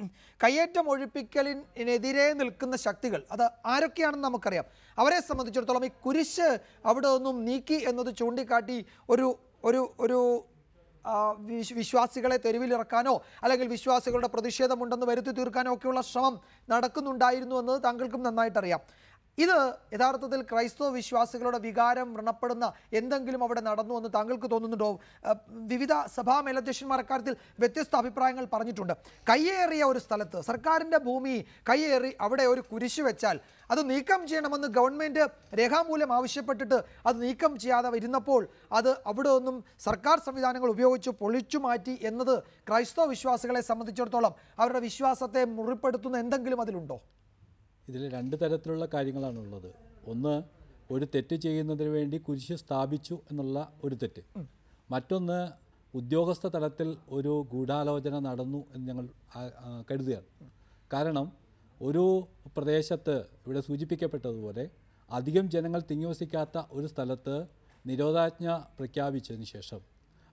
കയ്യേറ്റം ഒഴിപ്പിക്കലിനെതിരെ നിൽക്കുന്ന ശക്തികൾ അത് ആരൊക്കെയാണെന്ന് നമുക്കറിയാം. അവരെ സംബന്ധിച്ചിടത്തോളം ഈ കുരിശ് അവിടെ നിന്നും നീക്കി എന്നത് ചൂണ്ടിക്കാട്ടി ഒരു വിശ്വാസികളെ തെരുവിലിറക്കാനോ അല്ലെങ്കിൽ വിശ്വാസികളുടെ പ്രതിഷേധമുണ്ടെന്ന് വരുത്തി തീർക്കാനോ ഒക്കെയുള്ള ശ്രമം നടക്കുന്നുണ്ടായിരുന്നു എന്നത് താങ്കൾക്കും നന്നായിട്ടറിയാം. ഇത് യഥാർത്ഥത്തിൽ ക്രൈസ്തവ വിശ്വാസികളുടെ വികാരം വ്രണപ്പെടുന്ന എന്തെങ്കിലും അവിടെ നടന്നു എന്ന് താങ്കൾക്ക് തോന്നുന്നുണ്ടോ? വിവിധ സഭാ മേലധ്യക്ഷന്മാർ അക്കാര്യത്തിൽ വ്യത്യസ്ത അഭിപ്രായങ്ങൾ പറഞ്ഞിട്ടുണ്ട്. കയ്യേറിയ ഒരു സ്ഥലത്ത് സർക്കാരിൻ്റെ ഭൂമി കയ്യേറി അവിടെ ഒരു കുരിശ് വെച്ചാൽ അത് നീക്കം ചെയ്യണമെന്ന് ഗവൺമെൻറ് രേഖാമൂലം ആവശ്യപ്പെട്ടിട്ട് അത് നീക്കം ചെയ്യാതെ ഇരുന്നപ്പോൾ അത് അവിടെ ഒന്നും സർക്കാർ സംവിധാനങ്ങൾ ഉപയോഗിച്ച് പൊളിച്ചു മാറ്റി എന്നത് ക്രൈസ്തവ വിശ്വാസികളെ സംബന്ധിച്ചിടത്തോളം അവരുടെ വിശ്വാസത്തെ മുറിപ്പെടുത്തുന്ന എന്തെങ്കിലും അതിലുണ്ടോ? ഇതിൽ 2 തരത്തിലുള്ള കാര്യങ്ങളാണുള്ളത്. ഒന്ന്, ഒരു തെറ്റ് ചെയ്യുന്നതിന് വേണ്ടി കുരിശ് സ്ഥാപിച്ചു എന്നുള്ള ഒരു തെറ്റ്. മറ്റൊന്ന്, ഉദ്യോഗസ്ഥ തലത്തിൽ ഒരു ഗൂഢാലോചന നടന്നു എന്ന് ഞങ്ങൾ കരുതുകയാണ്. കാരണം ഒരു പ്രദേശത്ത് ഇവിടെ സൂചിപ്പിക്കപ്പെട്ടതുപോലെ അധികം ജനങ്ങൾ തിങ്ങിവസിക്കാത്ത ഒരു സ്ഥലത്ത് നിരോധാജ്ഞ പ്രഖ്യാപിച്ചതിന് ശേഷം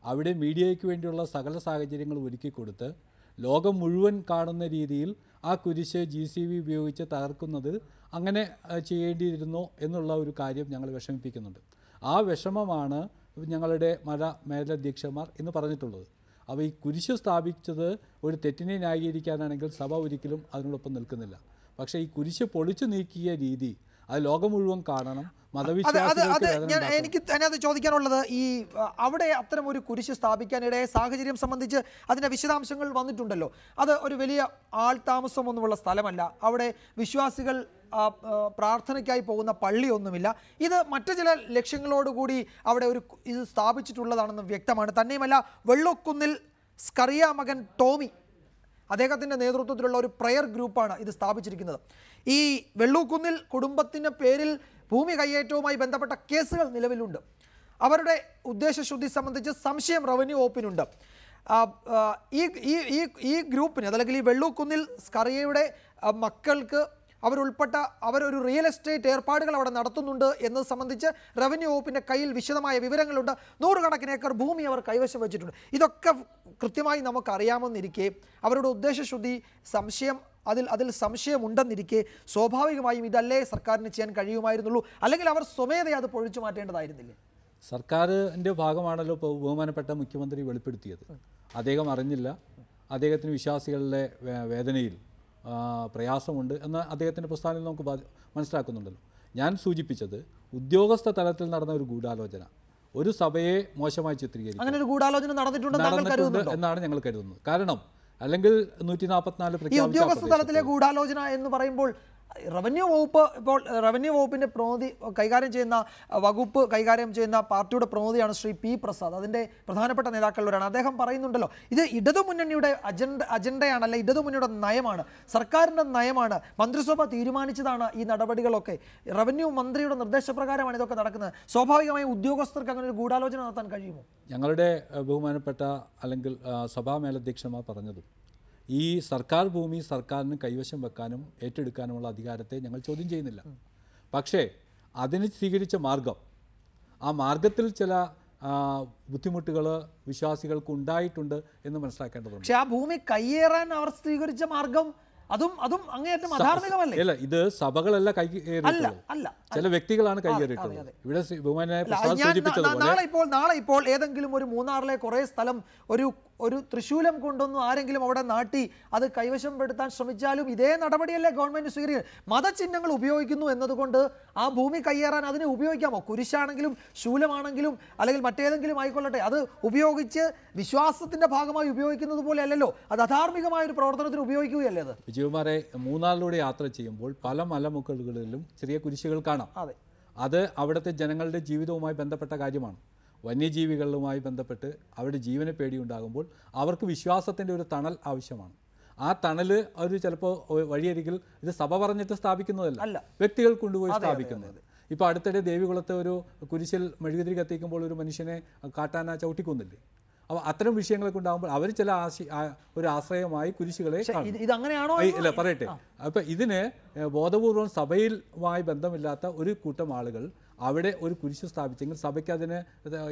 അവിടെ മീഡിയയ്ക്ക് വേണ്ടിയുള്ള സകല സാഹചര്യങ്ങൾ ഒരുക്കിക്കൊടുത്ത് ലോകം മുഴുവൻ കാണുന്ന രീതിയിൽ ആ കുരിശ് GCV ഉപയോഗിച്ച് തകർക്കുന്നത് അങ്ങനെ ചെയ്യേണ്ടിയിരുന്നോ എന്നുള്ള ഒരു കാര്യം ഞങ്ങൾ വിഷമിപ്പിക്കുന്നുണ്ട്. ആ വിഷമമാണ് ഞങ്ങളുടെ മേലധ്യക്ഷന്മാർ ഇന്ന് പറഞ്ഞിട്ടുള്ളത്. അപ്പോൾ ഈ കുരിശ് സ്ഥാപിച്ചത് ഒരു തെറ്റിനെ ന്യായീകരിക്കാനാണെങ്കിൽ സഭ ഒരിക്കലും അതിനോടൊപ്പം നിൽക്കുന്നില്ല. പക്ഷേ ഈ കുരിശ് പൊളിച്ചു നീക്കിയ രീതി അത് ലോകം മുഴുവൻ കാണണം. എനിക്ക് അതിനകത്ത് ചോദിക്കാനുള്ളത്, ഈ അവിടെ അത്തരം ഒരു കുരിശ് സ്ഥാപിക്കാനിടയായ സാഹചര്യം സംബന്ധിച്ച് അതിൻ്റെ വിശദാംശങ്ങൾ വന്നിട്ടുണ്ടല്ലോ. അത് ഒരു വലിയ ആൾ താമസമൊന്നുമുള്ള സ്ഥലമല്ല, അവിടെ വിശ്വാസികൾ പ്രാർത്ഥനയ്ക്കായി പോകുന്ന പള്ളിയൊന്നുമില്ല. ഇത് മറ്റു ചില ലക്ഷ്യങ്ങളോടുകൂടി അവിടെ ഇത് സ്ഥാപിച്ചിട്ടുള്ളതാണെന്ന് വ്യക്തമാണ്. തന്നെയുമല്ല, വെള്ളൂക്കുന്നിൽ സ്കറിയ മകൻ ടോമി അദ്ദേഹത്തിൻ്റെ നേതൃത്വത്തിലുള്ള ഒരു പ്രയർ ഗ്രൂപ്പാണ് ഇത് സ്ഥാപിച്ചിരിക്കുന്നത്. ഈ വെള്ളൂക്കുന്നിൽ കുടുംബത്തിൻ്റെ പേരിൽ ഭൂമി കയ്യേറ്റവുമായി ബന്ധപ്പെട്ട കേസുകൾ നിലവിലുണ്ട്. അവരുടെ ഉദ്ദേശശുദ്ധി സംബന്ധിച്ച് സംശയം റവന്യൂ വകുപ്പിനുണ്ട്. ഈ ഗ്രൂപ്പിന്, അതല്ലെങ്കിൽ ഈ വെള്ളൂക്കുന്നിൽ സ്കറിയയുടെ മക്കൾക്ക് അവരൊരു റിയൽ എസ്റ്റേറ്റ് ഏർപ്പാടുകൾ അവിടെ നടത്തുന്നുണ്ട് എന്നത് സംബന്ധിച്ച് റവന്യൂ വകുപ്പിൻ്റെ കയ്യിൽ വിശദമായ വിവരങ്ങളുണ്ട്. 100 കണക്കിന് ഏക്കർ ഭൂമി അവർ കൈവശം വെച്ചിട്ടുണ്ട്. ഇതൊക്കെ കൃത്യമായി നമുക്കറിയാമെന്നിരിക്കെ അവരുടെ ഉദ്ദേശശുദ്ധി അതിൽ സംശയമുണ്ടെന്നിരിക്കെ സ്വാഭാവികമായും ഇതല്ലേ സർക്കാരിന് ചെയ്യാൻ കഴിയുമായിരുന്നുള്ളൂ, അല്ലെങ്കിൽ അവർ സ്വമേധയാ അത് പൊഴിച്ചു മാറ്റേണ്ടതായിരുന്നില്ലേ? സർക്കാരിൻ്റെ ഭാഗമാണല്ലോ ഇപ്പോൾ ബഹുമാനപ്പെട്ട മുഖ്യമന്ത്രി വെളിപ്പെടുത്തിയത്. അദ്ദേഹം അറിഞ്ഞില്ല, അദ്ദേഹത്തിന് വിശ്വാസികളുടെ വേദനയിൽ പ്രയാസമുണ്ട് എന്ന് അദ്ദേഹത്തിൻ്റെ പ്രസ്ഥാനത്തിൽ നമുക്ക് മനസ്സിലാക്കുന്നുണ്ടല്ലോ. ഞാൻ സൂചിപ്പിച്ചത് ഉദ്യോഗസ്ഥ തലത്തിൽ നടന്ന ഒരു ഗൂഢാലോചന, ഒരു സഭയെ മോശമായി ചിത്രീകരിക്കും, അങ്ങനെ ഒരു ഗൂഢാലോചന നടന്നിട്ടുണ്ട് എന്നാണ് ഞങ്ങൾ കരുതുന്നത്. കാരണം അല്ലെങ്കിൽ 144 ഈ ഉദ്യോഗസ്ഥ തലത്തിലെ ഗൂഢാലോചന എന്ന് പറയുമ്പോൾ റവന്യൂ വകുപ്പിൻ്റെ പ്രതിനിധി കൈകാര്യം ചെയ്യുന്ന വകുപ്പ് കൈകാര്യം ചെയ്യുന്ന പാർട്ടിയുടെ പ്രതിനിധിയാണ് ശ്രീ പി പ്രസാദ്. അതിൻ്റെ പ്രധാനപ്പെട്ട നേതാക്കളിലൊരാണ്. അദ്ദേഹം പറയുന്നുണ്ടല്ലോ, ഇത് ഇടതുമുന്നണിയുടെ അജണ്ടയാണ്, അല്ല ഇടതുമുന്നണിയുടെ നയമാണ്, സർക്കാരിൻ്റെ നയമാണ്, മന്ത്രിസഭ തീരുമാനിച്ചതാണ് ഈ നടപടികളൊക്കെ, റവന്യൂ മന്ത്രിയുടെ നിർദ്ദേശപ്രകാരമാണ് ഇതൊക്കെ നടക്കുന്നത്. സ്വാഭാവികമായും ഉദ്യോഗസ്ഥർക്ക് അങ്ങനെ ഒരു ഗൂഢാലോചന നടത്താൻ കഴിയുമോ? ഞങ്ങളുടെ ബഹുമാനപ്പെട്ട അല്ലെങ്കിൽ സഭാ മേലധ്യക്ഷന്മാർ പറഞ്ഞതും ഈ സർക്കാർ ഭൂമി സർക്കാരിന് കൈവശം വെക്കാനും ഏറ്റെടുക്കാനുമുള്ള അധികാരത്തെ ഞങ്ങൾ ചോദ്യം ചെയ്യുന്നില്ല. പക്ഷേ അതിന് സ്വീകരിച്ച മാർഗം, ആ മാർഗത്തിൽ ചില ബുദ്ധിമുട്ടുകൾ വിശ്വാസികൾക്ക് ഉണ്ടായിട്ടുണ്ട് എന്ന് മനസ്സിലാക്കേണ്ടതുണ്ട്. പക്ഷേ ആ ഭൂമി കയ്യേറാൻ അവർ സ്വീകരിച്ച മാർഗം അതും അങ്ങേയറ്റം അധാർമികമല്ലേ? അല്ല, ഇത് സഭകളല്ല കൈയേറിയിട്ടുള്ളത്, ചില വ്യക്തികളാണ് കൈയേറിയിട്ടുള്ളത്. ഇവിടെ നാളെ ഇപ്പോൾ ഏതെങ്കിലും ഒരു മൂന്നാറിലെ കുറേ സ്ഥലം ഒരു തൃശൂലം കൊണ്ടൊന്നും ആരെങ്കിലും അവിടെ നാട്ടി അത് കൈവശം പെടുത്താൻ ശ്രമിച്ചാലും ഇതേ നടപടിയല്ലേ ഗവൺമെന്റ് സ്വീകരിക്കുന്നത്? മതചിഹ്നങ്ങൾ ഉപയോഗിക്കുന്നു എന്നതുകൊണ്ട് ആ ഭൂമി കയ്യേറാൻ അതിനെ ഉപയോഗിക്കാമോ? കുരിശാണെങ്കിലും ശൂലമാണെങ്കിലും അല്ലെങ്കിൽ മറ്റേതെങ്കിലും ആയിക്കൊള്ളട്ടെ, അത് ഉപയോഗിച്ച് വിശ്വാസത്തിന്റെ ഭാഗമായി ഉപയോഗിക്കുന്നത് പോലെ അല്ലല്ലോ, അത് അധാർമികമായ ഒരു പ്രവർത്തനത്തിന് ഉപയോഗിക്കുകയല്ലേ? അത് വിജയകുമാരെ, മൂന്നാറിലൂടെ യാത്ര ചെയ്യുമ്പോൾ പല മലമുകളിലും ചെറിയ കുരിശുകൾ കാണാം. അത് അവിടുത്തെ ജനങ്ങളുടെ ജീവിതവുമായി ബന്ധപ്പെട്ട കാര്യമാണ്. വന്യജീവികളുമായി ബന്ധപ്പെട്ട് അവരുടെ ജീവന് പേടിയുണ്ടാകുമ്പോൾ അവർക്ക് വിശ്വാസത്തിൻ്റെ ഒരു തണൽ ആവശ്യമാണ്. ആ തണൽ അവർ ചിലപ്പോൾ വഴിയരികിൽ ഇത് സഭ പറഞ്ഞിട്ട് സ്ഥാപിക്കുന്നതല്ല, വ്യക്തികൾ കൊണ്ടുപോയി സ്ഥാപിക്കുന്നത്. ഇപ്പോൾ അടുത്തിടെ ദേവികുളത്തെ ഒരു കുരിശിൽ മെഴുകുതിരി കത്തിക്കുമ്പോൾ ഒരു മനുഷ്യനെ കാട്ടാന ചവിട്ടിക്കൊന്നില്ലേ? അപ്പോൾ അത്തരം വിഷയങ്ങളൊക്കെ ഉണ്ടാകുമ്പോൾ അവർ ചില ഒരു ആശ്രയമായി കുരിശുകളെ ഇല്ല പറയട്ടെ. അപ്പം ഇതിന് ബോധപൂർവം സഭയുമായി ബന്ധമില്ലാത്ത ഒരു കൂട്ടം ആളുകൾ അവിടെ ഒരു കുരിശ് സ്ഥാപിച്ചെങ്കിൽ സഭയ്ക്ക് അതിന്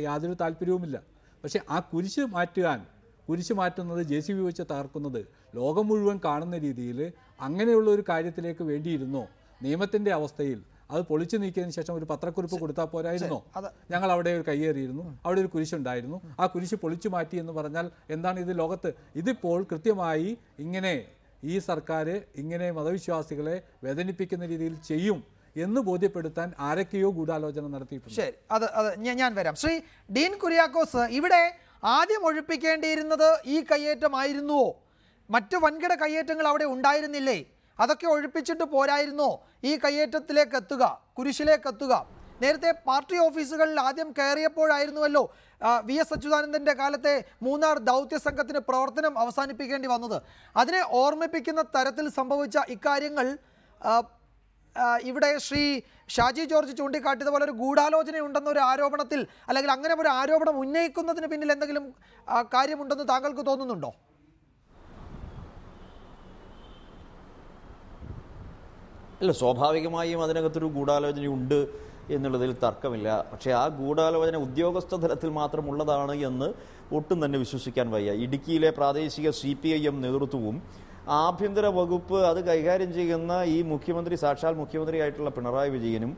യാതൊരു താല്പര്യവുമില്ല. പക്ഷേ ആ കുരിശ് മാറ്റുന്നത് JCB വെച്ച് തകർക്കുന്നത് ലോകം മുഴുവൻ കാണുന്ന രീതിയിൽ അങ്ങനെയുള്ള ഒരു കാര്യത്തിലേക്ക് വേണ്ടിയിരുന്നോ? നിയമത്തിൻ്റെ അവസ്ഥയിൽ അത് പൊളിച്ചു നീക്കിയതിന് ശേഷം ഒരു പത്രക്കുറിപ്പ് കൊടുത്താൽ പോരായിരുന്നോ? ഞങ്ങൾ അവിടെ ഒരു കയ്യേറിയിരുന്നു, അവിടെ ഒരു കുരിശുണ്ടായിരുന്നു, ആ കുരിശ് പൊളിച്ചു മാറ്റി എന്ന് പറഞ്ഞാൽ എന്താണ് ഇത് ലോകത്ത്? ഇതിപ്പോൾ കൃത്യമായി ഇങ്ങനെ ഈ സർക്കാർ ഇങ്ങനെ മതവിശ്വാസികളെ വേദനിപ്പിക്കുന്ന രീതിയിൽ ചെയ്യും എന്ന് ബോധ്യപ്പെടുത്താൻ ആരൊക്കെയോ ഗൂഢാലോചന നടത്തിയിട്ടുണ്ട്. ശരി, ഞാൻ വരാം. ശ്രീ ഡീൻ കുര്യാക്കോസ്, ഇവിടെ ആദ്യം ഒഴിപ്പിക്കേണ്ടിയിരുന്നത് ഈ കയ്യേറ്റമായിരുന്നുവോ? മറ്റ് വൻകിട കയ്യേറ്റങ്ങൾ അവിടെ ഉണ്ടായിരുന്നില്ലേ? അതൊക്കെ ഒഴിപ്പിച്ചിട്ട് പോരായിരുന്നോ ഈ കയ്യേറ്റത്തിലേക്ക് എത്തുക, കുരിശിലേക്ക് എത്തുക? നേരത്തെ പാർട്ടി ഓഫീസുകളിൽ ആദ്യം കയറിയപ്പോഴായിരുന്നുവല്ലോ VS അച്യുതാനന്ദൻ്റെ കാലത്തെ മൂന്നാർ ദൗത്യ സംഘത്തിന് പ്രവർത്തനം അവസാനിപ്പിക്കേണ്ടി വന്നത്. അതിനെ ഓർമ്മിപ്പിക്കുന്ന തരത്തിൽ സംഭവിച്ച ഇക്കാര്യങ്ങൾ ഇവിടെ ശ്രീ ഷാജി ജോർജ് ചൂണ്ടിക്കാട്ടിയതുപോലെ ഒരു ഗൂഢാലോചനയുണ്ടെന്നൊരു ആരോപണത്തിൽ, അല്ലെങ്കിൽ അങ്ങനെ ഒരു ആരോപണം ഉന്നയിക്കുന്നതിന് പിന്നിൽ എന്തെങ്കിലും കാര്യമുണ്ടെന്ന് താങ്കൾക്ക് തോന്നുന്നുണ്ടോ? അല്ല, സ്വാഭാവികമായും അതിനകത്തൊരു ഗൂഢാലോചനയുണ്ട് എന്നുള്ളതിൽ തർക്കമില്ല. പക്ഷേ ആ ഗൂഢാലോചന ഉദ്യോഗസ്ഥ തലത്തിൽ മാത്രമുള്ളതാണ് എന്ന് ഒട്ടും തന്നെ വിശ്വസിക്കാൻ വയ്യ. ഇടുക്കിയിലെ പ്രാദേശിക CPIM നേതൃത്വവും ആഭ്യന്തര വകുപ്പ് അത് കൈകാര്യം ചെയ്യുന്ന ഈ സാക്ഷാൽ മുഖ്യമന്ത്രിയായിട്ടുള്ള പിണറായി വിജയനും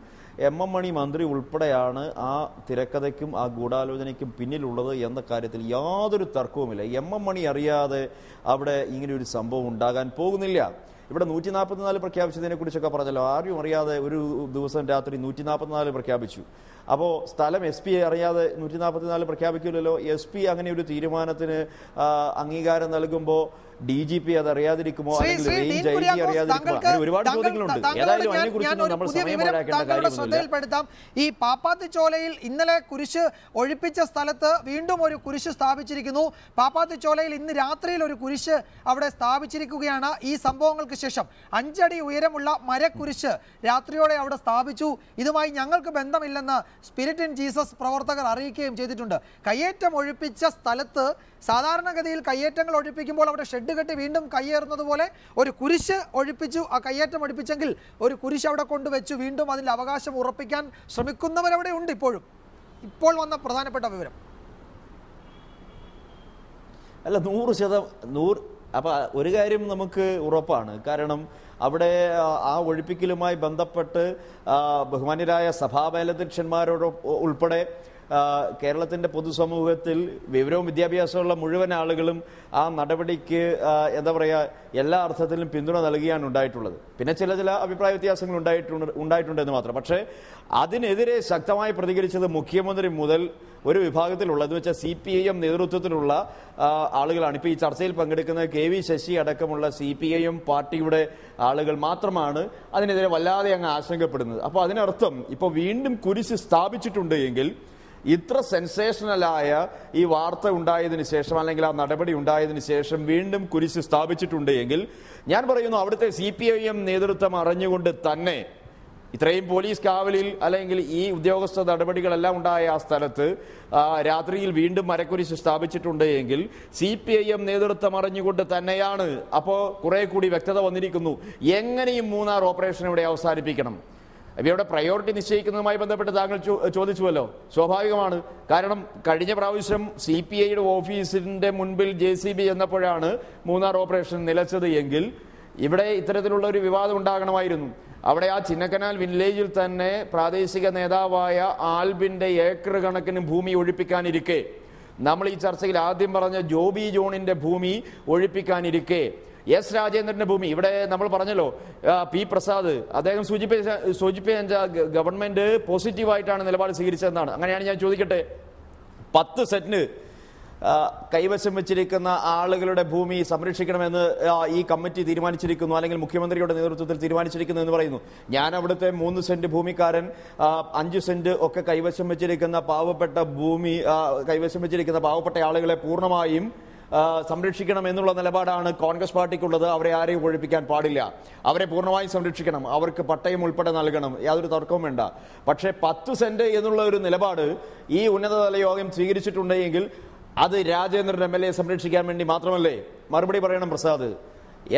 MM മണി മന്ത്രി ഉൾപ്പെടെയാണ് ആ തിരക്കഥയ്ക്കും ആ ഗൂഢാലോചനയ്ക്കും പിന്നിലുള്ളത് എന്ന കാര്യത്തിൽ യാതൊരു തർക്കവുമില്ല. MM മണി അറിയാതെ അവിടെ ഇങ്ങനെയൊരു സംഭവം ഉണ്ടാകാൻ പോകുന്നില്ല. ഇവിടെ 144 പ്രഖ്യാപിച്ചതിനെ കുറിച്ചൊക്കെ പറഞ്ഞല്ലോ. ആരും അറിയാതെ ഒരു ദിവസം രാത്രി 144 പ്രഖ്യാപിച്ചു. അപ്പോൾ സ്ഥലം SP അറിയാതെ 144 പ്രഖ്യാപിക്കില്ലല്ലോ. SP അങ്ങനെ ഒരു തീരുമാനത്തിന് അംഗീകാരം നൽകുമ്പോൾ DGP അത് അറിയാതിരിക്കുമോ, അല്ലെങ്കിൽ റേഞ്ച് IG അറിയാതിരിക്കുമോ, അങ്ങനെ ഒരുപാട് ചോദ്യങ്ങളുണ്ട്. ഏതായാലും അതിനെക്കുറിച്ച് നമ്മൾ സമയം പാഴാക്കേണ്ട കാര്യമൊന്നുമില്ല. ഈ പാപ്പാത്തിച്ചോലയിൽ ഇന്നലെ കുരിശ് ഒഴിപ്പിച്ച സ്ഥലത്ത് വീണ്ടും ഒരു കുരിശ് സ്ഥാപിച്ചിരിക്കുന്നു. പാപ്പാത്തിച്ചോലയിൽ ഇന്ന് രാത്രിയിൽ ഒരു കുരിശ് അവിടെ സ്ഥാപിച്ചിരിക്കുകയാണ്. ഈ സംഭവങ്ങൾക്ക് ശേഷം 5 അടി ഉയരമുള്ള മരക്കുരിശ് രാത്രിയോടെ അവിടെ സ്ഥാപിച്ചു. ഇതുമായി ഞങ്ങൾക്ക് ബന്ധമില്ലെന്ന് സ്പിരിറ്റ് ഇൻ ജീസസ് പ്രവർത്തകർ അറിയിക്കുകയും ചെയ്തിട്ടുണ്ട്. കയ്യേറ്റം ഒഴിപ്പിച്ച സ്ഥലത്ത് സാധാരണഗതിയിൽ കയ്യേറ്റങ്ങൾ ഒഴിപ്പിക്കുമ്പോൾ അവിടെ ഷെഡ് കെട്ടി വീണ്ടും കയ്യേറുന്നത് പോലെ ഒരു കുരിശ് ഒഴിപ്പിച്ചു. ആ കയ്യേറ്റം ഒഴിപ്പിച്ചെങ്കിൽ ഒരു കുരിശ് അവിടെ കൊണ്ടുവച്ചു വീണ്ടും അതിൻ്റെ അവകാശം ഉറപ്പിക്കാൻ ശ്രമിക്കുന്നവരവിടെ ഉണ്ട്. ഇപ്പോൾ വന്ന പ്രധാനപ്പെട്ട വിവരം അല്ല 100%. അപ്പം ഒരു കാര്യം നമുക്ക് ഉറപ്പാണ്. കാരണം അവിടെ ആ ഒഴിപ്പിക്കലുമായി ബന്ധപ്പെട്ട് ബഹുമാന്യരായ സഭാമേലധ്യക്ഷന്മാരോട് ഉൾപ്പെടെ കേരളത്തിൻ്റെ പൊതുസമൂഹത്തിൽ വിവരവും വിദ്യാഭ്യാസമുള്ള മുഴുവൻ ആളുകളും ആ നടപടിക്ക് എന്താ പറയുക എല്ലാ അർത്ഥത്തിലും പിന്തുണ നൽകിയാണ് ഉണ്ടായിട്ടുള്ളത്. പിന്നെ ചില അഭിപ്രായ വ്യത്യാസങ്ങൾ ഉണ്ടായിട്ടുണ്ടെന്ന് മാത്രം. പക്ഷേ അതിനെതിരെ ശക്തമായി പ്രതികരിച്ചത് മുഖ്യമന്ത്രി മുതൽ ഒരു വിഭാഗത്തിലുള്ളതെന്ന് വെച്ചാൽ CPIM നേതൃത്വത്തിലുള്ള ആളുകളാണ്. ഇപ്പോൾ ഈ ചർച്ചയിൽ പങ്കെടുക്കുന്ന KV ശശി അടക്കമുള്ള CPIM പാർട്ടിയുടെ ആളുകൾ മാത്രമാണ് അതിനെതിരെ വല്ലാതെ അങ്ങ് ആശങ്കപ്പെടുന്നത്. അപ്പോൾ അതിനർത്ഥം ഇപ്പോൾ വീണ്ടും കുരിശ് സ്ഥാപിച്ചിട്ടുണ്ട് എങ്കിൽ ഇത്ര സെൻസേഷണലായ ഈ വാർത്ത ഉണ്ടായതിനു ശേഷം, അല്ലെങ്കിൽ ആ നടപടി ഉണ്ടായതിനു ശേഷം വീണ്ടും കുരിശ് സ്ഥാപിച്ചിട്ടുണ്ട് എങ്കിൽ ഞാൻ പറയുന്നു അവിടുത്തെ CPIM നേതൃത്വം അറിഞ്ഞുകൊണ്ട് തന്നെ ഇത്രയും പോലീസ് കാവലിൽ അല്ലെങ്കിൽ ഈ ഉദ്യോഗസ്ഥ നടപടികളെല്ലാം ഉണ്ടായ ആ സ്ഥലത്ത് രാത്രിയിൽ വീണ്ടും മരക്കുരിശ് സ്ഥാപിച്ചിട്ടുണ്ട് എങ്കിൽ CPIM നേതൃത്വം അറിഞ്ഞുകൊണ്ട് തന്നെയാണ്. അപ്പോൾ കുറെ കൂടി വ്യക്തത വന്നിരിക്കുന്നു. എങ്ങനെയും മൂന്നാർ ഓപ്പറേഷൻ ഇവിടെ അവസാനിപ്പിക്കണം. ഇവയുടെ പ്രയോറിറ്റി നിശ്ചയിക്കുന്നതുമായി ബന്ധപ്പെട്ട് താങ്കൾ ചോദിച്ചുവല്ലോ. സ്വാഭാവികമാണ്. കാരണം കഴിഞ്ഞ പ്രാവശ്യം CPIയുടെ ഓഫീസിന്റെ മുൻപിൽ JCB എന്നപ്പോഴാണ് മൂന്നാർ ഓപ്പറേഷൻ നിലച്ചത് എങ്കിൽ ഇവിടെ ഇത്തരത്തിലുള്ള ഒരു വിവാദം ഉണ്ടാകണമായിരുന്നു. അവിടെ ആ ചിന്നക്കനാൽ വില്ലേജിൽ തന്നെ പ്രാദേശിക നേതാവായ ആൽബിന്റെ ഏക്കർ കണക്കിന് ഭൂമി ഒഴിപ്പിക്കാനിരിക്കെ, നമ്മൾ ഈ ചർച്ചയിൽ ആദ്യം പറഞ്ഞ ജോബി ജോണിന്റെ ഭൂമി ഒഴിപ്പിക്കാനിരിക്കെ, എസ് രാജേന്ദ്രന്റെ ഭൂമി, ഇവിടെ നമ്മൾ പറഞ്ഞല്ലോ P പ്രസാദ് അദ്ദേഹം സൂചിപ്പിച്ച ഗവൺമെന്റ് പോസിറ്റീവായിട്ടാണ് നിലപാട് സ്വീകരിച്ചതെന്നാണ്. അങ്ങനെയാണ് ഞാൻ ചോദിക്കട്ടെ, 10 സെന്റിന് കൈവശം വെച്ചിരിക്കുന്ന ആളുകളുടെ ഭൂമി സംരക്ഷിക്കണമെന്ന് ഈ കമ്മിറ്റി തീരുമാനിച്ചിരിക്കുന്നു, അല്ലെങ്കിൽ മുഖ്യമന്ത്രിയുടെ നേതൃത്വത്തിൽ തീരുമാനിച്ചിരിക്കുന്നു എന്ന് പറയുന്നു. ഞാൻ അവിടുത്തെ 3 സെന്റ് ഭൂമിക്കാരൻ 5 സെന്റ് ഒക്കെ കൈവശം വെച്ചിരിക്കുന്ന പാവപ്പെട്ട ഭൂമി കൈവശം വെച്ചിരിക്കുന്ന പാവപ്പെട്ട ആളുകളെ പൂർണ്ണമായും സംരക്ഷിക്കണം എന്നുള്ള നിലപാടാണ് കോൺഗ്രസ് പാർട്ടിക്കുള്ളത്. അവരെ ആരെയും ഒഴിപ്പിക്കാൻ പാടില്ല, അവരെ പൂർണ്ണമായും സംരക്ഷിക്കണം, അവർക്ക് പട്ടയം ഉൾപ്പെടെ നൽകണം, യാതൊരു തർക്കവും വേണ്ട. പക്ഷേ 10 സെന്റ് എന്നുള്ള ഒരു നിലപാട് ഈ ഉന്നതതല യോഗം സ്വീകരിച്ചിട്ടുണ്ടെങ്കിൽ അത് രാജേന്ദ്രൻ MLA സംരക്ഷിക്കാൻ വേണ്ടി മാത്രമല്ലേ? മറുപടി പറയണം പ്രസാദ്.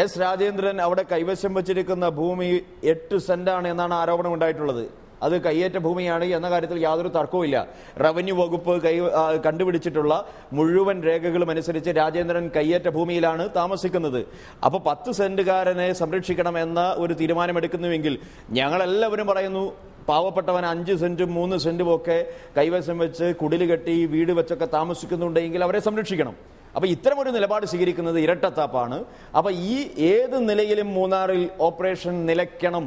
എസ് രാജേന്ദ്രൻ അവിടെ കൈവശം വച്ചിരിക്കുന്ന ഭൂമി 8 സെന്റാണ് എന്നാണ് ആരോപണം ഉണ്ടായിട്ടുള്ളത്. അത് കയ്യേറ്റ ഭൂമിയാണ് എന്ന കാര്യത്തിൽ യാതൊരു തർക്കവുമില്ല. റവന്യൂ വകുപ്പ് കണ്ടുപിടിച്ചിട്ടുള്ള മുഴുവൻ രേഖകളും അനുസരിച്ച് രാജേന്ദ്രൻ കയ്യേറ്റ ഭൂമിയിലാണ് താമസിക്കുന്നത്. അപ്പോൾ 10 സെന്റുകാരനെ സംരക്ഷിക്കണം എന്ന ഒരു തീരുമാനമെടുക്കുന്നുവെങ്കിൽ ഞങ്ങളെല്ലാവരും പറയുന്നു പാവപ്പെട്ടവൻ 5 സെന്റും 3 സെന്റും ഒക്കെ കൈവശം വെച്ച് കുടില് കെട്ടി വീട് വെച്ചൊക്കെ താമസിക്കുന്നുണ്ടെങ്കിൽ അവരെ സംരക്ഷിക്കണം. അപ്പൊ ഇത്തരം ഒരു നിലപാട് സ്വീകരിക്കുന്നത് ഇരട്ടത്താപ്പാണ്. അപ്പൊ ഈ ഏത് നിലയിലും മൂന്നാറിൽ ഓപ്പറേഷൻ നിലയ്ക്കണം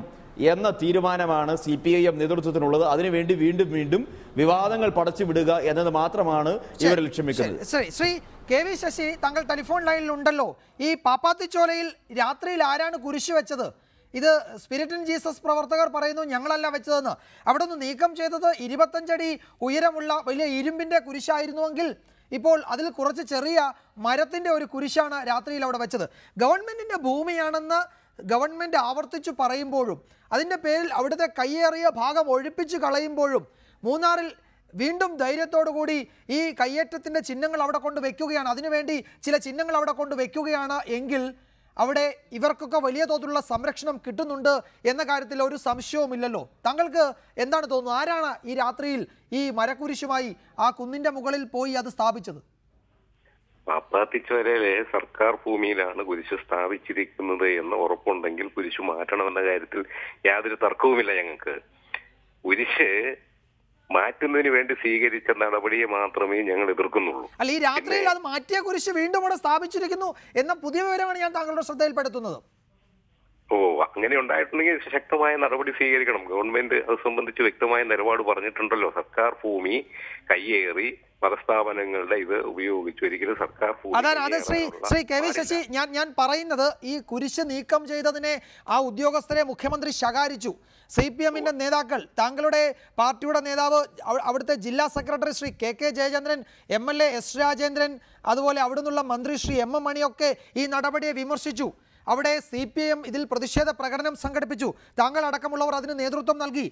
എന്ന തീരുമാനമാണ് CPIM നേതൃത്വത്തിനുള്ളത്. അതിനുവേണ്ടി വീണ്ടും വീണ്ടും വിവാദങ്ങൾ പടച്ചു വിടുക എന്നത് മാത്രമാണ് ഇവർ ലക്ഷ്യം വെക്കുന്നത്. ശ്രീ KV ശശി, താങ്കൾ ടെലിഫോൺ ലൈനിൽ ഉണ്ടല്ലോ. ഈ പാപ്പാത്തിച്ചോലയിൽ രാത്രിയിൽ ആരാണ് കുരിശ് വെച്ചത്? ഇത് സ്പിരിറ്റ് ഇൻ ജീസസ് പ്രവർത്തകർ പറയുന്നു ഞങ്ങളല്ല വെച്ചതെന്ന്. അവിടെ നിന്ന് നീക്കം ചെയ്തത് 25 അടി ഉയരമുള്ള വലിയ ഇരുമ്പിൻ്റെ കുരിശായിരുന്നുവെങ്കിൽ ഇപ്പോൾ അതിൽ കുറച്ച് ചെറിയ മരത്തിൻ്റെ ഒരു കുരിശാണ് രാത്രിയിൽ അവിടെ വെച്ചത്. ഗവൺമെൻറ്റിൻ്റെ ഭൂമിയാണെന്ന് ഗവൺമെൻറ് ആവർത്തിച്ചു പറയുമ്പോഴും അതിൻ്റെ പേരിൽ അവിടുത്തെ കയ്യേറിയ ഭാഗം ഒഴിപ്പിച്ച് കളയുമ്പോഴും മൂന്നാറിൽ വീണ്ടും ധൈര്യത്തോടു കൂടി ഈ കയ്യേറ്റത്തിൻ്റെ ചിഹ്നങ്ങൾ അവിടെ കൊണ്ട് വയ്ക്കുകയാണ്, അതിനുവേണ്ടി ചില ചിഹ്നങ്ങൾ അവിടെ കൊണ്ട് വയ്ക്കുകയാണ് എങ്കിൽ അവിടെ ഇവർക്കൊക്കെ വലിയ തോതിലുള്ള സംരക്ഷണം കിട്ടുന്നുണ്ട് എന്ന കാര്യത്തിൽ ഒരു സംശയവുമില്ലല്ലോ. താങ്കൾക്ക് എന്താണ് തോന്നുന്നത്? ആരാണ് ഈ രാത്രിയിൽ ഈ മരക്കുരിശുമായി ആ കുന്നിൻ്റെ മുകളിൽ പോയി അത് സ്ഥാപിച്ചത്? പാപ്പാത്തിച്ചോലയിലെ സർക്കാർ ഭൂമിയിലാണ് കുരിശ് സ്ഥാപിച്ചിരിക്കുന്നത് എന്ന് ഉറപ്പുണ്ടെങ്കിൽ കുരിശ് മാറ്റണമെന്ന കാര്യത്തിൽ യാതൊരു തർക്കവുമില്ല ഞങ്ങൾക്ക്. കുരിശ് മാറ്റുന്നതിന് വേണ്ടി സ്വീകരിച്ച നടപടിയെ മാത്രമേ ഞങ്ങൾ എതിർക്കുന്നുള്ളൂ. അല്ല, ഈ രാത്രിയിൽ അത് മാറ്റിയ കുരിശ് വീണ്ടും അവിടെ സ്ഥാപിച്ചിരിക്കുന്നു എന്ന പുതിയ വിവരമാണ് ഞാൻ താങ്കളുടെ ശ്രദ്ധയിൽപ്പെടുത്തുന്നത്. അങ്ങനെ ഉണ്ടായിട്ടുണ്ടെങ്കിൽ ശക്തമായ നടപടി സ്വീകരിക്കണം. ഗവൺമെന്റ് അത് സംബന്ധിച്ച് വ്യക്തമായ നിലപാട് പറഞ്ഞിട്ടുണ്ടല്ലോ. സർക്കാർ ഭൂമി കയ്യേറി മതസ്ഥാപനങ്ങളുടെ ഇത് ഉപയോഗിച്ച് ഒരിക്കലും സർക്കാർ ഭൂമി. അതാണ് ശ്രീ കെ വി ശശി, ഞാൻ പറയുന്നത് ഈ കുരിശ് നീക്കം ചെയ്തതിനെ ആ ഉദ്യോഗസ്ഥരെ മുഖ്യമന്ത്രി ശകാരിച്ചു. CPM-ന്റെ നേതാക്കൾ, താങ്കളുടെ പാർട്ടിയുടെ നേതാവ്, അവിടുത്തെ ജില്ലാ secretary Shri KK Jayachandran, MLA S Rajendran, അതുപോലെ അവിടെ നിന്നുള്ള മന്ത്രി ശ്രീ MM മണിയൊക്കെ ഈ നടപടിയെ വിമർശിച്ചു. അവിടെ CPM ഇതിൽ പ്രതിഷേധ പ്രകടനം സംഘടിപ്പിച്ചു. താങ്കൾ അടക്കമുള്ളവർ അതിന് നേതൃത്വം നൽകി.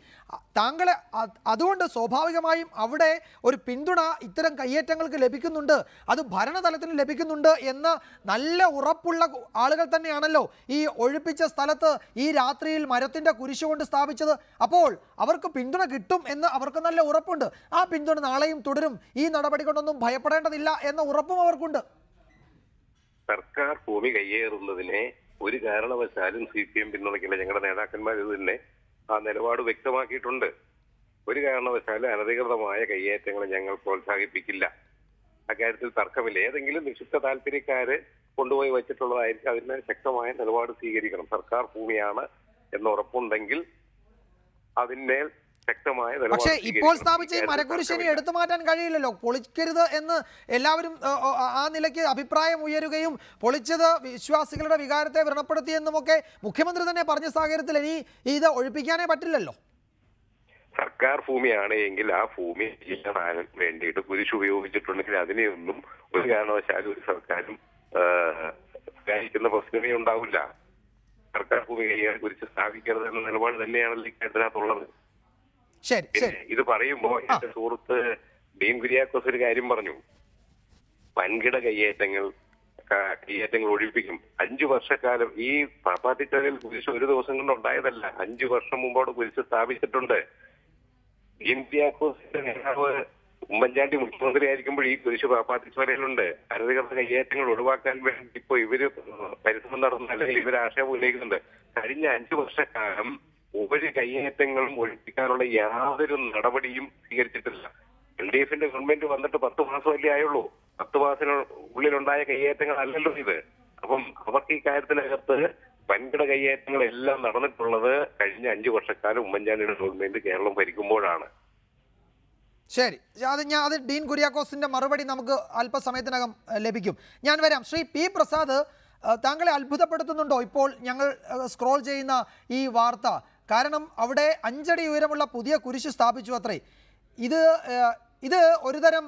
അതുകൊണ്ട് സ്വാഭാവികമായും അവിടെ ഒരു പിന്തുണ ഇത്തരം കയ്യേറ്റങ്ങൾക്ക് ലഭിക്കുന്നുണ്ട്, അത് ഭരണതലത്തിന് ലഭിക്കുന്നുണ്ട് എന്ന നല്ല ഉറപ്പുള്ള ആളുകൾ തന്നെയാണല്ലോ ഈ ഒഴിപ്പിച്ച സ്ഥലത്ത് ഈ രാത്രിയിൽ മരത്തിൻ്റെ കുരിശ് കൊണ്ട് സ്ഥാപിച്ചത്. അപ്പോൾ അവർക്ക് പിന്തുണ കിട്ടും എന്ന് അവർക്ക് നല്ല ഉറപ്പുണ്ട്. ആ പിന്തുണ നാളെയും തുടരും. ഈ നടപടി കൊണ്ടൊന്നും ഭയപ്പെടേണ്ടതില്ല എന്ന ഉറപ്പും അവർക്കുണ്ട്. സർക്കാർ ഭൂമി കയ്യേറുന്നതിനെ ഒരു കാരണവശാലും CPM പിന്തുണയ്ക്കില്ല. ഞങ്ങളുടെ നേതാക്കന്മാർ ഇത് തന്നെ ആ നിലപാട് വ്യക്തമാക്കിയിട്ടുണ്ട്. ഒരു കാരണവശാലും അനധികൃതമായ കയ്യേറ്റങ്ങൾ ഞങ്ങൾ പ്രോത്സാഹിപ്പിക്കില്ല. അക്കാര്യത്തിൽ തർക്കമില്ല. ഏതെങ്കിലും നിക്ഷിപ്ത താല്പര്യക്കാര് കൊണ്ടുപോയി വെച്ചിട്ടുള്ളതായിരിക്കും, അതിന് ശക്തമായ നിലപാട് സ്വീകരിക്കണം. സർക്കാർ ഭൂമിയാണ് എന്ന് ഉറപ്പുണ്ടെങ്കിൽ അതിന്മേൽ ശക്തമായ. പക്ഷേ ഇപ്പോൾ സ്ഥാപിച്ച ഈ മരക്കുരിശിനെ എടുത്തു മാറ്റാൻ കഴിയില്ലല്ലോ. പൊളിക്കരുത് എന്ന് എല്ലാവരും ആ നിലയ്ക്ക് അഭിപ്രായം ഉയരുകയും പൊളിച്ചത് വിശ്വാസികളുടെ വികാരത്തെ വ്രണപ്പെടുത്തിയെന്നുമൊക്കെ മുഖ്യമന്ത്രി തന്നെ പറഞ്ഞ സാഹചര്യത്തിൽ ഇനി ഇത് ഒഴിപ്പിക്കാനേ പറ്റില്ലല്ലോ. സർക്കാർ ഭൂമിയാണ് എങ്കിൽ ആ ഭൂമി ചെയ്യാൻ വേണ്ടിയിട്ട് കുരിശ് ഉപയോഗിച്ചിട്ടുണ്ടെങ്കിൽ അതിനെയൊന്നും ഒരു കാരണവശാലും ഒരു സർക്കാരും ഗ്രഹിക്കുന്ന പ്രശ്നമേ ഉണ്ടാവില്ല. സർക്കാർ ഭൂമി കയ്യാൻ കുരിശ് സ്ഥാപിക്കരുത് എന്ന നിലപാട് തന്നെയാണല്ലോ ഇക്കാര്യത്തിനകത്തുള്ളത്. ഇത് പറയുമ്പോ എന്റെ സുഹൃത്ത് ഡീൻ കുര്യാക്കോസ് ഒരു കാര്യം പറഞ്ഞു. വൻകിട കയ്യേറ്റങ്ങൾ ഒഴിപ്പിക്കും. 5 വർഷക്കാലം ഈ പാപ്പാത്തിച്ചോലയിൽ കുരിശ് ഒരു ദിവസം കൊണ്ട് ഉണ്ടായതല്ല. 5 വർഷം മുമ്പോട് കുരിശ് സ്ഥാപിച്ചിട്ടുണ്ട്. ഡീൻ കുര്യാക്കോസിന്റെ നേതാവ് ഉമ്മൻചാണ്ടി മുഖ്യമന്ത്രി ആയിരിക്കുമ്പോൾ ഈ കുരിശ് പാപ്പാത്തിച്ചോലയിലുണ്ട്. അനധികൃത കയ്യേറ്റങ്ങൾ ഒഴിവാക്കാൻ വേണ്ടി ഇപ്പൊ ഇവര് പരിശ്രമം നടത്തുന്ന, അല്ലെങ്കിൽ ഇവര് ആശയം ഉന്നയിക്കുന്നുണ്ട്. കഴിഞ്ഞ 5 വർഷക്കാലം ഒരു കയ്യേറ്റങ്ങളും ഒഴിപ്പിക്കാനുള്ള യാതൊരു നടപടിയും സ്വീകരിച്ചിട്ടില്ല. LDF-ന്റെ ഗവൺമെന്റ് വന്നിട്ട് 10 മാസമല്ലേ ആയുള്ളൂ. 10 മാസത്തിനുള്ളിലുണ്ടായ കയ്യേറ്റങ്ങളല്ലല്ലോ ഇത്. അപ്പം അവർക്ക് ഈ കാര്യത്തിനകത്ത് വൻകിട കയ്യേറ്റങ്ങളെല്ലാം നടന്നിട്ടുള്ളത് കഴിഞ്ഞ 5 വർഷക്കാലം ഉമ്മൻചാണ്ടിയുടെ ഗവൺമെന്റ് കേരളം ഭരിക്കുമ്പോഴാണ്. ശരി, അത് ഡീൻ കുര്യാക്കോസിന്റെ മറുപടി നമുക്ക് അല്പസമയത്തിനകം ലഭിക്കും. ഞാൻ വരാം. ശ്രീ P പ്രസാദ്, താങ്കളെ അത്ഭുതപ്പെടുത്തുന്നുണ്ടോ ഇപ്പോൾ ഞങ്ങൾ സ്ക്രോൾ ചെയ്യുന്ന ഈ വാർത്ത? കാരണം അവിടെ 5 അടി ഉയരമുള്ള പുതിയ കുരിശ് സ്ഥാപിച്ചു അത്രേ. ഇത് ഒരുതരം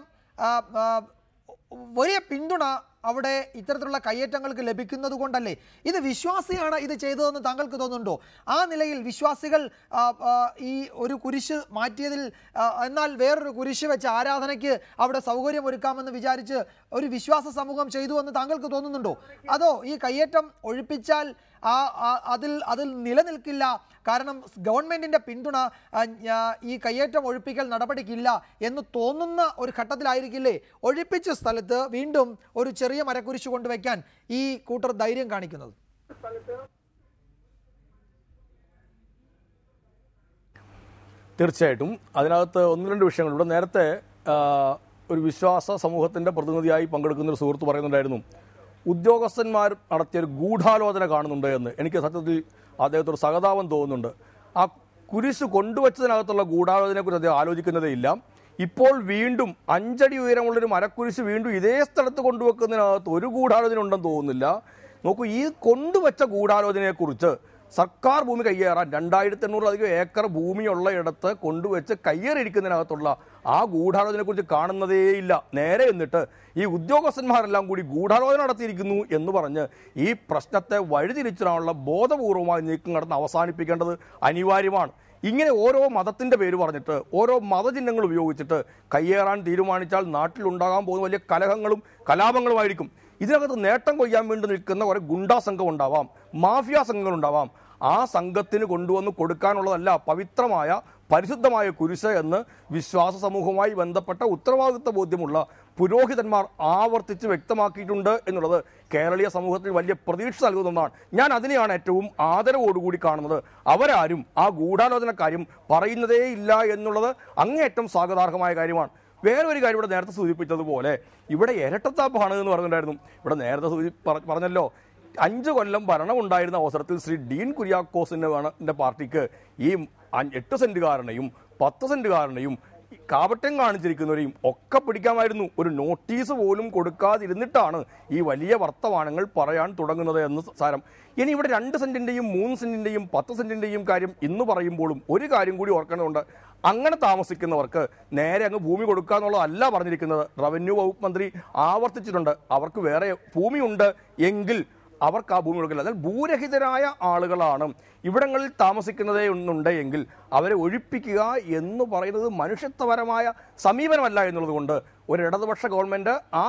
വലിയ പിന്തുണ അവിടെ ഇത്തരത്തിലുള്ള കയ്യേറ്റങ്ങൾക്ക് ലഭിക്കുന്നത് കൊണ്ടല്ലേ? ഇത് വിശ്വാസിയാണ് ഇത് ചെയ്തതെന്ന് താങ്കൾക്ക് തോന്നുന്നുണ്ടോ? ആ നിലയിൽ വിശ്വാസികൾ ഈ ഒരു കുരിശ് മാറ്റിയതിൽ, എന്നാൽ വേറൊരു കുരിശ് വെച്ച് ആരാധനയ്ക്ക് അവിടെ സൗകര്യം ഒരുക്കാമെന്ന് വിചാരിച്ച് ഒരു വിശ്വാസ സമൂഹം ചെയ്തു എന്ന് താങ്കൾക്ക് തോന്നുന്നുണ്ടോ? അതോ ഈ കയ്യേറ്റം ഒഴിപ്പിച്ചാൽ അതിൽ നിലനിൽക്കില്ല, കാരണം ഗവൺമെന്റിന്റെ പിന്തുണ ഈ കയ്യേറ്റം ഒഴിപ്പിക്കൽ നടപടിക്കില്ല എന്ന് തോന്നുന്ന ഒരു ഘട്ടത്തിലായിരിക്കില്ലേ ഒഴിപ്പിച്ച സ്ഥലത്ത് വീണ്ടും ഒരു ചെറിയ മരക്കുരിശ് കൊണ്ടുവയ്ക്കാൻ ഈ കൂട്ടർ ധൈര്യം കാണിക്കുന്നത്? തീർച്ചയായിട്ടും അതിനകത്ത് 1-2 വിഷയങ്ങളുണ്ട്. നേരത്തെ ഒരു വിശ്വാസ സമൂഹത്തിൻ്റെ പ്രതിനിധിയായി പങ്കെടുക്കുന്ന ഒരു സുഹൃത്ത് പറയുന്നുണ്ടായിരുന്നു, ഉദ്യോഗസ്ഥന്മാർ നടത്തിയൊരു ഗൂഢാലോചന കാണുന്നുണ്ട് എന്ന്. എനിക്ക് സത്യത്തിൽ അദ്ദേഹത്തൊരു സഹതാപം തോന്നുന്നുണ്ട്. ആ കുരിശ് കൊണ്ടുവച്ചതിനകത്തുള്ള ഗൂഢാലോചനയെക്കുറിച്ച് അദ്ദേഹം ആലോചിക്കുന്നതേ ഇല്ല. ഇപ്പോൾ വീണ്ടും 5 അടി ഉയരമുള്ളൊരു മരക്കുരിശ് വീണ്ടും ഇതേ സ്ഥലത്ത് കൊണ്ടുവെക്കുന്നതിനകത്ത് ഒരു ഗൂഢാലോചന ഉണ്ടെന്ന് തോന്നുന്നില്ല. നോക്കൂ, ഈ കൊണ്ടുവച്ച ഗൂഢാലോചനയെക്കുറിച്ച് സർക്കാർ ഭൂമി കയ്യേറാൻ 2800-ലധികം ഏക്കർ ഭൂമിയുള്ള ഇടത്ത് കൊണ്ടുവച്ച് കയ്യേറിയിരിക്കുന്നതിനകത്തുള്ള ആ ഗൂഢാലോചനയെക്കുറിച്ച് കാണുന്നതേയില്ല. നേരെ എന്നിട്ട് ഈ ഉദ്യോഗസ്ഥന്മാരെല്ലാം കൂടി ഗൂഢാലോചന നടത്തിയിരിക്കുന്നു എന്ന് പറഞ്ഞ് ഈ പ്രശ്നത്തെ വഴിതിരിച്ചിടാനുള്ള ബോധപൂർവമായ നീക്കം നടന്ന് അവസാനിപ്പിക്കേണ്ടത് അനിവാര്യമാണ്. ഇങ്ങനെ ഓരോ മതത്തിൻ്റെ പേര് പറഞ്ഞിട്ട് ഓരോ മതചിഹ്നങ്ങൾ ഉപയോഗിച്ചിട്ട് കയ്യേറാൻ തീരുമാനിച്ചാൽ നാട്ടിലുണ്ടാകാൻ പോകുന്ന വലിയ കലഹങ്ങളും കലാപങ്ങളുമായിരിക്കും. ഇതിനകത്ത് നേട്ടം കൊയ്യാൻ വേണ്ടി നിൽക്കുന്ന കുറേ ഗുണ്ടാ സംഘം ഉണ്ടാവാം, മാഫിയ സംഘങ്ങളുണ്ടാവാം. ആ സംഘത്തിന് കൊണ്ടുവന്ന് കൊടുക്കാനുള്ളതല്ല പവിത്രമായ പരിശുദ്ധമായ കുരിശ് എന്ന് വിശ്വാസ സമൂഹവുമായി ബന്ധപ്പെട്ട ഉത്തരവാദിത്വ ബോധ്യമുള്ള പുരോഹിതന്മാർ ആവർത്തിച്ച് വ്യക്തമാക്കിയിട്ടുണ്ട് എന്നുള്ളത് കേരളീയ സമൂഹത്തിൽ വലിയ പ്രതീക്ഷ നൽകുന്നതാണ്. ഞാൻ അതിനെയാണ് ഏറ്റവും ആദരവോടുകൂടി കാണുന്നത്. അവരാരും ആ ഗൂഢാലോചന കാര്യം പറയുന്നതേ ഇല്ല എന്നുള്ളത് അങ്ങേയറ്റം സ്വാഗതാർഹമായ കാര്യമാണ്. വേറൊരു കാര്യം ഇവിടെ നേരത്തെ സൂചിപ്പിച്ചതുപോലെ ഇവിടെ ഇരട്ടത്താപ്പാണ് എന്ന് പറഞ്ഞിട്ടുണ്ടായിരുന്നു. ഇവിടെ നേരത്തെ പറഞ്ഞല്ലോ, 5 കൊല്ലം ഭരണമുണ്ടായിരുന്ന അവസരത്തിൽ ശ്രീ ഡീൻ കുര്യാക്കോസിന്റെ പാർട്ടിക്ക് ഈ 8 സെന്റുകാരനെയും 10 സെന്റുകാരനെയും കാപട്യം കാണിച്ചിരിക്കുന്നവരെയും ഒക്കെ പിടിക്കാമായിരുന്നു. ഒരു നോട്ടീസ് പോലും കൊടുക്കാതിരുന്നിട്ടാണ് ഈ വലിയ വർത്തമാനങ്ങൾ പറയാൻ തുടങ്ങുന്നത് എന്ന് സാരം. ഇനി ഇവിടെ 2 സെന്റിന്റെയും 3 സെന്റിന്റെയും 10 സെന്റിന്റെയും കാര്യം ഇന്ന് പറയുമ്പോഴും ഒരു കാര്യം കൂടി ഓർക്കേണ്ടതുണ്ട്. അങ്ങനെ താമസിക്കുന്നവർക്ക് നേരെ അങ്ങ് ഭൂമി കൊടുക്കുക എന്നുള്ളതല്ല പറഞ്ഞിരിക്കുന്നത്. റവന്യൂ വകുപ്പ് മന്ത്രി ആവർത്തിച്ചിട്ടുണ്ട്, അവർക്ക് വേറെ ഭൂമിയുണ്ട് എങ്കിൽ അവർക്ക് ആ ഭൂമി കൊടുക്കില്ല. എന്നാൽ ഭൂരഹിതരായ ആളുകളാണ് ഇവിടങ്ങളിൽ താമസിക്കുന്നതേ ഒന്നുണ്ട് എങ്കിൽ അവരെ ഒഴിപ്പിക്കുക എന്ന് പറയുന്നത് മനുഷ്യത്വപരമായ സമീപനമല്ല എന്നുള്ളത് കൊണ്ട് ഒരു ഇടതുപക്ഷ ഗവൺമെൻറ് ആ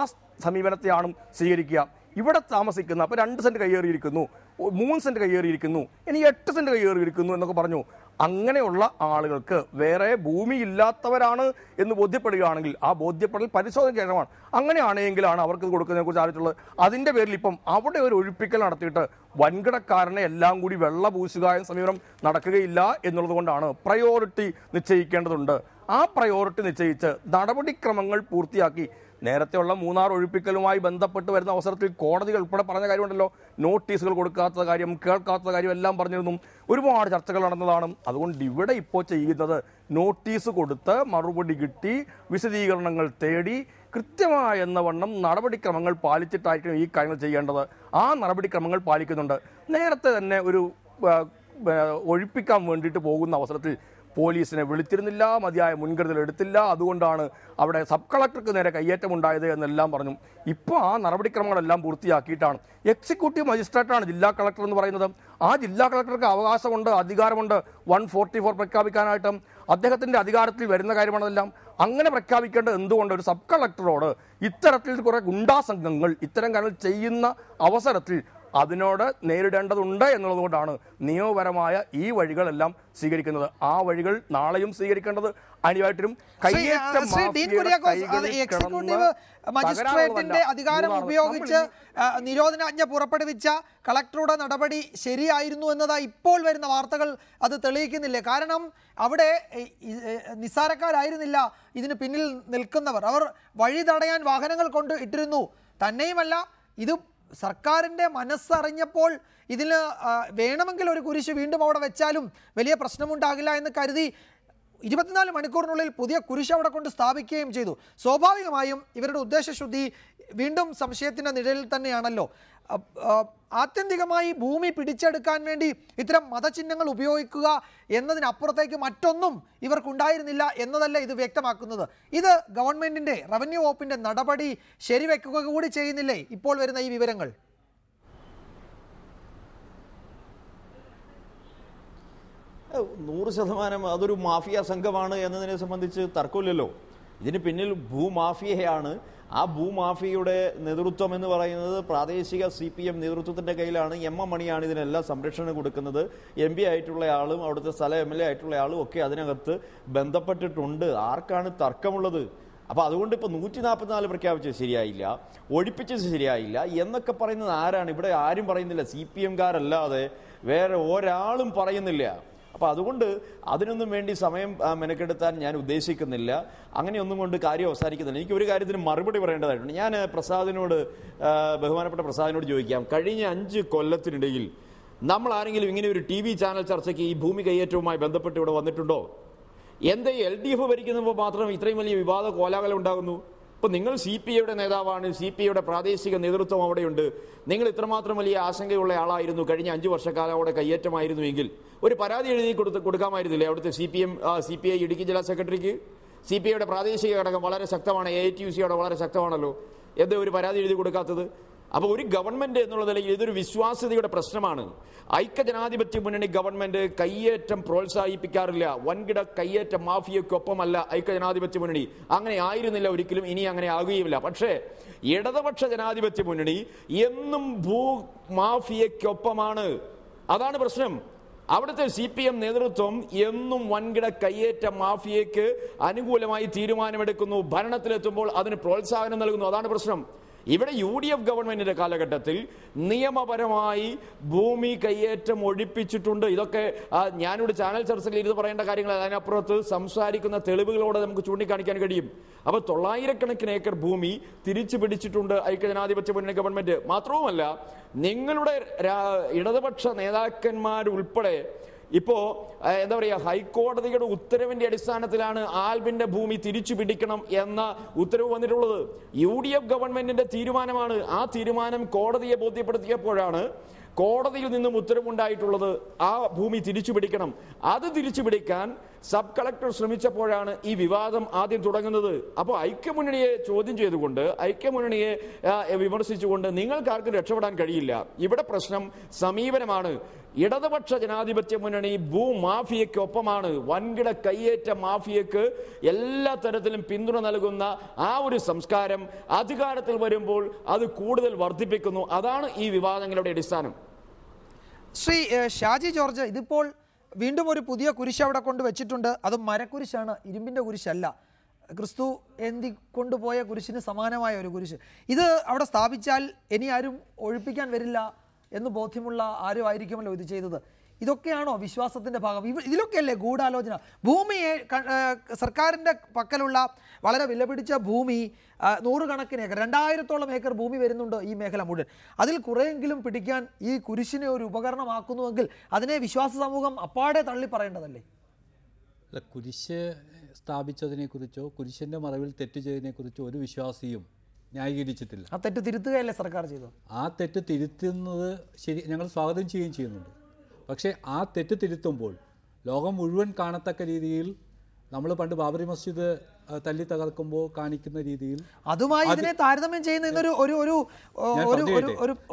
സമീപനത്തെയാണ് സ്വീകരിക്കുക. ഇവിടെ താമസിക്കുന്ന അപ്പോൾ 2 സെന്റ് കയ്യേറിയിരിക്കുന്നു, 3 സെന്റ് കയ്യേറിയിരിക്കുന്നു, ഇനി 8 സെന്റ് കയ്യേറിയിരിക്കുന്നു എന്നൊക്കെ പറഞ്ഞു. അങ്ങനെയുള്ള ആളുകൾക്ക് വേറെ ഭൂമിയില്ലാത്തവരാണ് എന്ന് ബോധ്യപ്പെടുകയാണെങ്കിൽ ആ ബോധ്യപ്പെടൽ പരിശോധനയാണ്. അങ്ങനെയാണെങ്കിലാണ് അവർക്ക് കൊടുക്കുന്നതിനെ കുറിച്ച് ആലോചിച്ചുള്ളത്. അതിൻ്റെ പേരിൽ ഇപ്പം അവിടെ ഒരു ഒഴിപ്പിക്കൽ നടത്തിയിട്ട് വൻകിടക്കാരനെ എല്ലാം കൂടി വെള്ള പൂശുക എന്ന സമീപനം നടക്കുകയില്ല എന്നുള്ളത് കൊണ്ടാണ് പ്രയോറിറ്റി നിശ്ചയിക്കേണ്ടതുണ്ട്. ആ പ്രയോറിറ്റി നിശ്ചയിച്ച് നടപടിക്രമങ്ങൾ പൂർത്തിയാക്കി നേരത്തെയുള്ള മൂന്നാർ ഒഴിപ്പിക്കലുമായി ബന്ധപ്പെട്ട് വരുന്ന അവസരത്തിൽ കോടതികൾ ഉൾപ്പെടെ പറഞ്ഞ കാര്യമുണ്ടല്ലോ, നോട്ടീസുകൾ കൊടുക്കാത്ത കാര്യം, കേൾക്കാത്ത കാര്യം എല്ലാം പറഞ്ഞിരുന്നു. ഒരുപാട് ചർച്ചകൾ നടന്നതാണ്. അതുകൊണ്ട് ഇവിടെ ഇപ്പോൾ ചെയ്യുന്നത് നോട്ടീസ് കൊടുത്ത് മറുപടി കിട്ടി വിശദീകരണങ്ങൾ തേടി കൃത്യമായ എന്ന വണ്ണം നടപടിക്രമങ്ങൾ പാലിച്ചിട്ടായിരിക്കും ഈ കാര്യങ്ങൾ ചെയ്യേണ്ടത്. ആ നടപടിക്രമങ്ങൾ പാലിക്കുന്നുണ്ട്. നേരത്തെ തന്നെ ഒരു ഒഴിപ്പിക്കാൻ വേണ്ടിയിട്ട് പോകുന്ന അവസരത്തിൽ പോലീസിനെ വിളിച്ചിരുന്നില്ല, മതിയായ മുൻകരുതൽ എടുത്തില്ല, അതുകൊണ്ടാണ് അവിടെ സബ് കളക്ടർക്ക് നേരെ കയ്യേറ്റമുണ്ടായത് എന്നെല്ലാം പറഞ്ഞു. ഇപ്പോൾ ആ നടപടിക്രമങ്ങളെല്ലാം പൂർത്തിയാക്കിയിട്ടാണ്. എക്സിക്യൂട്ടീവ് മജിസ്ട്രേറ്റാണ് ജില്ലാ കളക്ടർ എന്ന് പറയുന്നത്. ആ ജില്ലാ കളക്ടർക്ക് അവകാശമുണ്ട്, അധികാരമുണ്ട് 144 പ്രഖ്യാപിക്കാനായിട്ട്. അദ്ദേഹത്തിൻ്റെ അധികാരത്തിൽ വരുന്ന കാര്യമാണെല്ലാം. അങ്ങനെ പ്രഖ്യാപിക്കേണ്ടത് എന്തുകൊണ്ട് ഒരു സബ് കളക്ടറോട് ഇത്തരത്തിൽ കുറേ ഗുണ്ടാ സംഘങ്ങൾ ഇത്തരം കാര്യങ്ങൾ ചെയ്യുന്ന അവസരത്തിൽ അതിനോട് നേരിടേണ്ടതുണ്ട് എന്നുള്ളത് കൊണ്ടാണ് നിയമപരമായ ഈ വഴികളെല്ലാം സ്വീകരിക്കുന്നത്. ആ വഴികൾ നാളെയും സ്വീകരിക്കേണ്ടത് അനിവാര്യത്തിനും എക്സിക്യൂട്ടീവ് മജിസ്ട്രേറ്റിന്റെ അധികാരം ഉപയോഗിച്ച് നിരോധനാജ്ഞ പുറപ്പെടുവിച്ച കളക്ടറുടെ നടപടി ശരിയായിരുന്നു എന്നതാ ഇപ്പോൾ വരുന്ന വാർത്തകൾ അത് തെളിയിക്കുന്നില്ലേ? കാരണം അവിടെ നിസ്സാരക്കാരായിരുന്നില്ല ഇതിന് പിന്നിൽ നിൽക്കുന്നവർ. അവർ വഴി തടയാൻ വാഹനങ്ങൾ കൊണ്ട് ഇട്ടിരുന്നു. തന്നെയുമല്ല, ഇത് സർക്കാരിൻ്റെ മനസ്സറിഞ്ഞപ്പോൾ ഇതിന് വേണമെങ്കിൽ ഒരു കുരിശ് വീണ്ടും അവിടെ വെച്ചാലും വലിയ പ്രശ്നമുണ്ടാകില്ല എന്ന് കരുതി 24 മണിക്കൂറിനുള്ളിൽ പുതിയ കുരിശ് അവിടെ കൊണ്ട് സ്ഥാപിക്കുകയും ചെയ്തു. സ്വാഭാവികമായും ഇവരുടെ ഉദ്ദേശശുദ്ധി വീണ്ടും സംശയത്തിൻ്റെ നിഴലിൽ തന്നെയാണല്ലോ. ആത്യന്തികമായി ഭൂമി പിടിച്ചെടുക്കാൻ വേണ്ടി ഇത്തരം മതചിഹ്നങ്ങൾ ഉപയോഗിക്കുക എന്നതിനപ്പുറത്തേക്ക് മറ്റൊന്നും ഇവർക്കുണ്ടായിരുന്നില്ല എന്നതല്ല ഇത് വ്യക്തമാക്കുന്നത്. ഇത് ഗവൺമെൻറ്റിൻ്റെ റവന്യൂ വകുപ്പിൻ്റെ നടപടി ശരിവെക്കുക കൂടി ചെയ്യുന്നില്ലേ ഇപ്പോൾ വരുന്ന ഈ വിവരങ്ങൾ? 100% അതൊരു മാഫിയ സംഘമാണ് എന്നതിനെ സംബന്ധിച്ച് തർക്കമില്ലല്ലോ. ഇതിന് പിന്നിൽ ഭൂമാഫിയയാണ്. ആ ഭൂമാഫിയയുടെ നേതൃത്വം എന്ന് പറയുന്നത് പ്രാദേശിക CPM നേതൃത്വത്തിൻ്റെ കയ്യിലാണ്. എം എം മണിയാണ് ഇതിനെല്ലാം സംരക്ഷണം കൊടുക്കുന്നത്. MP ആയിട്ടുള്ള ആളും അവിടുത്തെ സ്ഥല MLA ആയിട്ടുള്ള ആളും ഒക്കെ അതിനകത്ത് ബന്ധപ്പെട്ടിട്ടുണ്ട്. ആർക്കാണ് തർക്കമുള്ളത്? അപ്പോൾ അതുകൊണ്ട് ഇപ്പോൾ 144 പ്രഖ്യാപിച്ചത് ശരിയായില്ല, ഒഴിപ്പിച്ചത് ശരിയായില്ല എന്നൊക്കെ പറയുന്നത് ആരാണ്? ഇവിടെ ആരും പറയുന്നില്ല. CPMകാരല്ലാതെ വേറെ ഒരാളും പറയുന്നില്ല. അപ്പോൾ അതുകൊണ്ട് അതിനൊന്നും വേണ്ടി സമയം മെനക്കെടുത്താൻ ഞാൻ ഉദ്ദേശിക്കുന്നില്ല. അങ്ങനെയൊന്നും കൊണ്ട് കാര്യം അവസാനിക്കുന്നില്ല. എനിക്ക് ഒരു കാര്യത്തിന് മറുപടി പറയേണ്ടതായിട്ടുണ്ട്. ഞാൻ ബഹുമാനപ്പെട്ട പ്രസാദിനോട് ചോദിക്കാം, കഴിഞ്ഞ 5 കൊല്ലത്തിനിടയിൽ നമ്മൾ ആരെങ്കിലും ഇങ്ങനെ ഒരു TV ചാനൽ ചർച്ചയ്ക്ക് ഈ ഭൂമി കയ്യേറ്റവുമായി ബന്ധപ്പെട്ട് ഇവിടെ വന്നിട്ടുണ്ടോ? എന്താ LDF ഭരിക്കുന്നപ്പോൾ മാത്രം ഇത്രയും വലിയ വിവാദ കോലാഹലം ഉണ്ടാകുന്നു? ഇപ്പോൾ നിങ്ങൾ CPIയുടെ നേതാവാണ്, CPIയുടെ പ്രാദേശിക നേതൃത്വം അവിടെയുണ്ട്. നിങ്ങൾ ഇത്രമാത്രം വലിയ ആശങ്കയുള്ള ആളായിരുന്നു. കഴിഞ്ഞ 5 വർഷക്കാലം അവിടെ കയ്യേറ്റമായിരുന്നുവെങ്കിൽ ഒരു പരാതി എഴുതി കൊടുക്കാമായിരുന്നില്ലേ അവിടുത്തെ CPI ഇടുക്കി ജില്ലാ സെക്രട്ടറിക്ക്? CPIയുടെ പ്രാദേശിക ഘടകം വളരെ ശക്തമാണ്, AITUC അവിടെ വളരെ ശക്തമാണല്ലോ. എന്താ ഒരു പരാതി എഴുതി കൊടുക്കാത്തത്? അപ്പോൾ ഒരു ഗവൺമെൻറ് എന്നുള്ള നിലയിൽ ഇതൊരു വിശ്വാസ്യതയുടെ പ്രശ്നമാണ്. ഐക്യജനാധിപത്യ മുന്നണി ഗവൺമെൻറ് കയ്യേറ്റം പ്രോത്സാഹിപ്പിക്കാറില്ല. വൻകിട കയ്യേറ്റ മാഫിയക്കൊപ്പമല്ല ഐക്യജനാധിപത്യ മുന്നണി. അങ്ങനെ ആയിരുന്നില്ല ഒരിക്കലും, ഇനി അങ്ങനെ ആകുകയുമില്ല. പക്ഷേ ഇടതുപക്ഷ ജനാധിപത്യ മുന്നണി എന്നും ഭൂമാഫിയക്കൊപ്പമാണ്. അതാണ് പ്രശ്നം. അവിടുത്തെ CPM നേതൃത്വം എന്നും വൻകിട കയ്യേറ്റ മാഫിയയ്ക്ക് അനുകൂലമായി തീരുമാനമെടുക്കുന്നു. ഭരണത്തിലെത്തുമ്പോൾ അതിന് പ്രോത്സാഹനം നൽകുന്നു. അതാണ് പ്രശ്നം. ഇവിടെ UDF ഗവൺമെന്റിന്റെ കാലഘട്ടത്തിൽ നിയമപരമായി ഭൂമി കയ്യേറ്റം ഒഴിപ്പിച്ചിട്ടുണ്ട്. ഇതൊക്കെ ഞാനിവിടെ ചാനൽ ചർച്ചയിൽ ഇരുന്ന് പറയേണ്ട കാര്യങ്ങൾ, അതിനപ്പുറത്ത് സംസാരിക്കുന്ന തെളിവുകളോടെ നമുക്ക് ചൂണ്ടിക്കാണിക്കാൻ കഴിയും. അപ്പോൾ 900 ഏക്കർ ഭൂമി തിരിച്ചു പിടിച്ചിട്ടുണ്ട് ഐക്യജനാധിപത്യ മുന്നണി ഗവൺമെന്റ്. മാത്രവുമല്ല, നിങ്ങളുടെ ഇടതുപക്ഷ നേതാക്കന്മാരുൾപ്പെടെ ഇപ്പോ എന്താ പറയുക, ഹൈക്കോടതിയുടെ ഉത്തരവിന്റെ അടിസ്ഥാനത്തിലാണ് ആൽബിന്റെ ഭൂമി തിരിച്ചു പിടിക്കണം എന്ന ഉത്തരവ് വന്നിട്ടുള്ളത്. UDF ഗവൺമെന്റിന്റെ തീരുമാനമാണ്. ആ തീരുമാനം കോടതിയെ ബോധ്യപ്പെടുത്തിയപ്പോഴാണ് കോടതിയിൽ നിന്നും ഉത്തരവുണ്ടായിട്ടുള്ളത് ആ ഭൂമി തിരിച്ചു പിടിക്കണം. അത് തിരിച്ചു പിടിക്കാൻ സബ് കളക്ടർ ശ്രമിച്ചപ്പോഴാണ് ഈ വിവാദം ആദ്യം തുടങ്ങുന്നത്. അപ്പോൾ ഐക്യമുന്നണിയെ ചോദ്യം ചെയ്തുകൊണ്ട്, ഐക്യമുന്നണിയെ വിമർശിച്ചുകൊണ്ട് നിങ്ങൾക്കാർക്കും രക്ഷപ്പെടാൻ കഴിയില്ല. ഇവിടെ പ്രശ്നം സമീപനമാണ്. ഇടതുപക്ഷ ജനാധിപത്യ മുന്നണി ഭൂമാഫിയയ്ക്കൊപ്പമാണ്. വൻകിട കയ്യേറ്റ മാഫിയക്ക് എല്ലാ തരത്തിലും പിന്തുണ നൽകുന്ന ആ ഒരു സംസ്കാരം അധികാരത്തിൽ വരുമ്പോൾ അത് കൂടുതൽ വർദ്ധിപ്പിക്കുന്നു. അതാണ് ഈ വിവാദങ്ങളുടെ അടിസ്ഥാനം. ശ്രീ ഷാജി ജോർജ്, ഇതിപ്പോൾ വീണ്ടും ഒരു പുതിയ കുരിശ് അവിടെ കൊണ്ട് വെച്ചിട്ടുണ്ട്. അത് മരക്കുരിശാണ്, ഇരുമ്പിൻ്റെ കുരിശല്ല. ക്രിസ്തു എന്തി കൊണ്ടുപോയ കുരിശിന് സമാനമായ ഒരു കുരിശ്. ഇത് അവിടെ സ്ഥാപിച്ചാൽ ഇനി ആരും ഒഴിപ്പിക്കാൻ വരില്ല എന്ന് ബോധ്യമുള്ള ആരും ആയിരിക്കുമല്ലോ ഇത് ചെയ്തത്. ഇതൊക്കെയാണോ വിശ്വാസത്തിൻ്റെ ഭാഗം? ഇതിലൊക്കെയല്ലേ ഗൂഢാലോചന? ഭൂമിയെ സർക്കാരിൻ്റെ പക്കലുള്ള വളരെ വിലപിടിച്ച ഭൂമി 100 കണക്കിന് ഏക്കർ, 2000-ഓളം ഏക്കർ ഭൂമി വരുന്നുണ്ട് ഈ മേഖല മുഴുവൻ. അതിൽ കുറേയെങ്കിലും പിടിക്കാൻ ഈ കുരിശിനെ ഒരു ഉപകരണമാക്കുന്നുവെങ്കിൽ അതിനെ വിശ്വാസ സമൂഹം അപ്പാടെ തള്ളി പറയേണ്ടതല്ലേ? അല്ല, കുരിശ് സ്ഥാപിച്ചതിനെക്കുറിച്ചോ കുരിശിൻ്റെ മറവിൽ തെറ്റ് ചെയ്തതിനെക്കുറിച്ചോ ഒരു വിശ്വാസിയും ന്യായീകരിച്ചിട്ടില്ല. ആ തെറ്റ് തിരുത്തുകയല്ലേ സർക്കാർ ചെയ്തത്? ആ തെറ്റ് തിരുത്തുന്നത് ശരി, ഞങ്ങൾ സ്വാഗതം ചെയ്യുകയും ചെയ്യുന്നുണ്ട്. പക്ഷേ ആ തെറ്റ് തിരുത്തുമ്പോൾ ലോകം മുഴുവൻ കാണത്തക്ക രീതിയിൽ നമ്മൾ പണ്ട് ബാബറി മസ്ജിദ് തല്ലി തകർക്കുമ്പോൾ കാണിക്കുന്ന രീതിയിൽ അതുമായി ഇതിനെ താരതമ്യം ചെയ്യുന്ന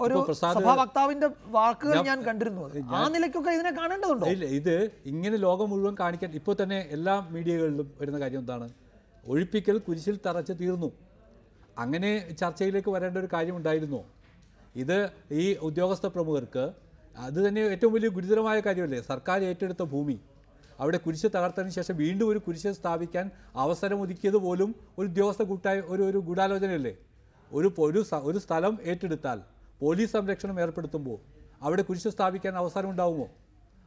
ഒരു സഭാവക്താവിന്റെ വാക്കുകൾ ഞാൻ കണ്ടിരുന്നു. ആ നിലയ്ക്കൊക്കെ ഇതിനെ കാണേണ്ടതുണ്ടോ? ഇല്ല, ഇത് ഇങ്ങനെ ലോകം മുഴുവൻ കാണിക്കാൻ ഇപ്പോൾ തന്നെ എല്ലാ മീഡിയകളിലും വരുന്ന കാര്യം എന്താണ്? ഒഴിപ്പിക്കൽ കുരിശിൽ തറച്ച് തീർന്നു. അങ്ങനെ ചർച്ചയിലേക്ക് വരേണ്ട ഒരു കാര്യമുണ്ടായിരുന്നോ? ഇത് ഈ ഉദ്യോഗസ്ഥ പ്രമുഖർക്ക് അത് തന്നെ ഏറ്റവും വലിയ ഗുരുതരമായ കാര്യമല്ലേ? സർക്കാർ ഏറ്റെടുത്ത ഭൂമി അവിടെ കുരിശ് തകർത്തതിന് ശേഷം വീണ്ടും ഒരു കുരിശ് സ്ഥാപിക്കാൻ അവസരം ഒതുക്കിയത് പോലും ഒരു ഉദ്യോഗസ്ഥ കൂട്ടായ ഒരു ഗൂഢാലോചനയല്ലേ? ഒരു സ്ഥലം ഏറ്റെടുത്താൽ പോലീസ് സംരക്ഷണം ഏർപ്പെടുത്തുമ്പോൾ അവിടെ കുരിശ് സ്ഥാപിക്കാൻ അവസരം ഉണ്ടാവുമോ?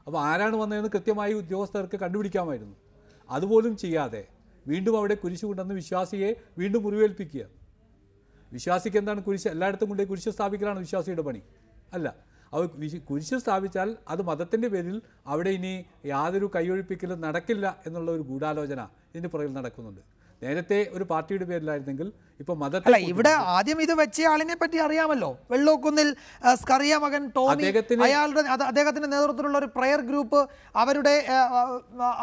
അപ്പോൾ ആരാണ് വന്നതെന്ന് കൃത്യമായി ഉദ്യോഗസ്ഥർക്ക് കണ്ടുപിടിക്കാമായിരുന്നു. അതുപോലും ചെയ്യാതെ വീണ്ടും അവിടെ കുരിശ് കൊണ്ടുവന്ന് വിശ്വാസിയെ വീണ്ടും മുറിവേൽപ്പിക്കുക. വിശ്വാസിക്ക് എന്താണ് കുരിശ്? എല്ലായിടത്തും കൊണ്ടുപോയി കുരിശ് സ്ഥാപിക്കലാണ് വിശ്വാസിയുടെ പണി അല്ല. അത് കുരിശ് സ്ഥാപിച്ചാൽ അത് മതത്തിൻ്റെ പേരിൽ അവിടെ ഇനി യാതൊരു കൈയൊഴിപ്പിക്കലും നടക്കില്ല എന്നുള്ള ഒരു ഗൂഢാലോചന ഇതിന് പുറകിൽ നടക്കുന്നുണ്ട്. നേരത്തെ ഒരു പാർട്ടിയുടെ പേരിലായിരുന്നെങ്കിൽ ഇപ്പൊ മതത്തിൽ ഇവിടെ ആദ്യം ഇത് വെച്ച ആളിനെ പറ്റി അറിയാമല്ലോ. വെള്ളോക്കുന്നിൽ സ്കറിയ മകൻ ടോമി, അദ്ദേഹത്തിന്റെ നേതൃത്വത്തിലുള്ള ഒരു പ്രയർ ഗ്രൂപ്പ്, അവരുടെ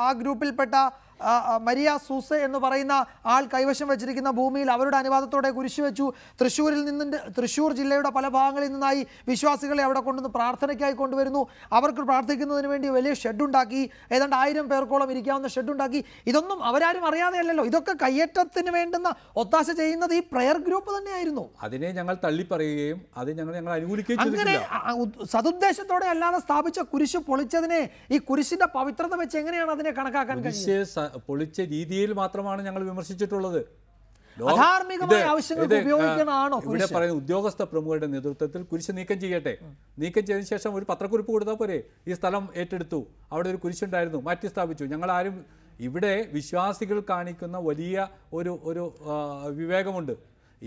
ആ ഗ്രൂപ്പിൽപ്പെട്ട മരിയ സൂസെ എന്ന് പറയുന്ന ആൾ കൈവശം വെച്ചിരിക്കുന്ന ഭൂമിയിൽ അവരുടെ അനുവാദത്തോടെ കുരിശ് വെച്ചു. തൃശ്ശൂർ ജില്ലയുടെ പല ഭാഗങ്ങളിൽ നിന്നായി വിശ്വാസികളെ അവിടെ കൊണ്ടുവന്ന് പ്രാർത്ഥനയ്ക്കായി കൊണ്ടുവരുന്നു. അവർക്ക് പ്രാർത്ഥിക്കുന്നതിന് വേണ്ടി വലിയ ഷെഡുണ്ടാക്കി, ഏതാണ്ട് 1000 പേർക്കോളം ഇരിക്കാവുന്ന ഷെഡുണ്ടാക്കി. ഇതൊന്നും അവരാരും അറിയാതെയല്ലോ. ഇതൊക്കെ കയ്യേറ്റത്തിന് വേണ്ടുന്ന ഒത്താശ ചെയ്യുന്നത് ഈ പ്രയർ ഗ്രൂപ്പ് തന്നെയായിരുന്നു. അതിനെ ഞങ്ങൾ തള്ളി പറയുകയും അത് ഞങ്ങൾ അനുകൂലിക്കുകയും അങ്ങനെ സതുദ്ദേശത്തോടെ അല്ലാതെ സ്ഥാപിച്ച കുരിശ് പൊളിച്ചതിനെ ഈ കുരിശിന്റെ പവിത്രത വെച്ച് എങ്ങനെയാണ് അതിനെ കണക്കാക്കാൻ കഴിയുന്നത്? പൊളിച്ച രീതിയിൽ മാത്രമാണ് ഞങ്ങൾ വിമർശിച്ചിട്ടുള്ളത്. ഇവിടെ പറയുന്ന ഉദ്യോഗസ്ഥ പ്രമുഖരുടെ നേതൃത്വത്തിൽ കുരിശ് നീക്കം ചെയ്യട്ടെ. നീക്കം ചെയ്തതിനു ശേഷം ഒരു പത്രക്കുറിപ്പ് കൊടുത്താൽ പോരെ, ഈ സ്ഥലം ഏറ്റെടുത്തു, അവിടെ ഒരു കുരിശുണ്ടായിരുന്നു, മാറ്റി സ്ഥാപിച്ചു. ഞങ്ങളാരും ഇവിടെ വിശ്വാസികൾ കാണിക്കുന്ന വലിയ ഒരു വിവേകമുണ്ട്.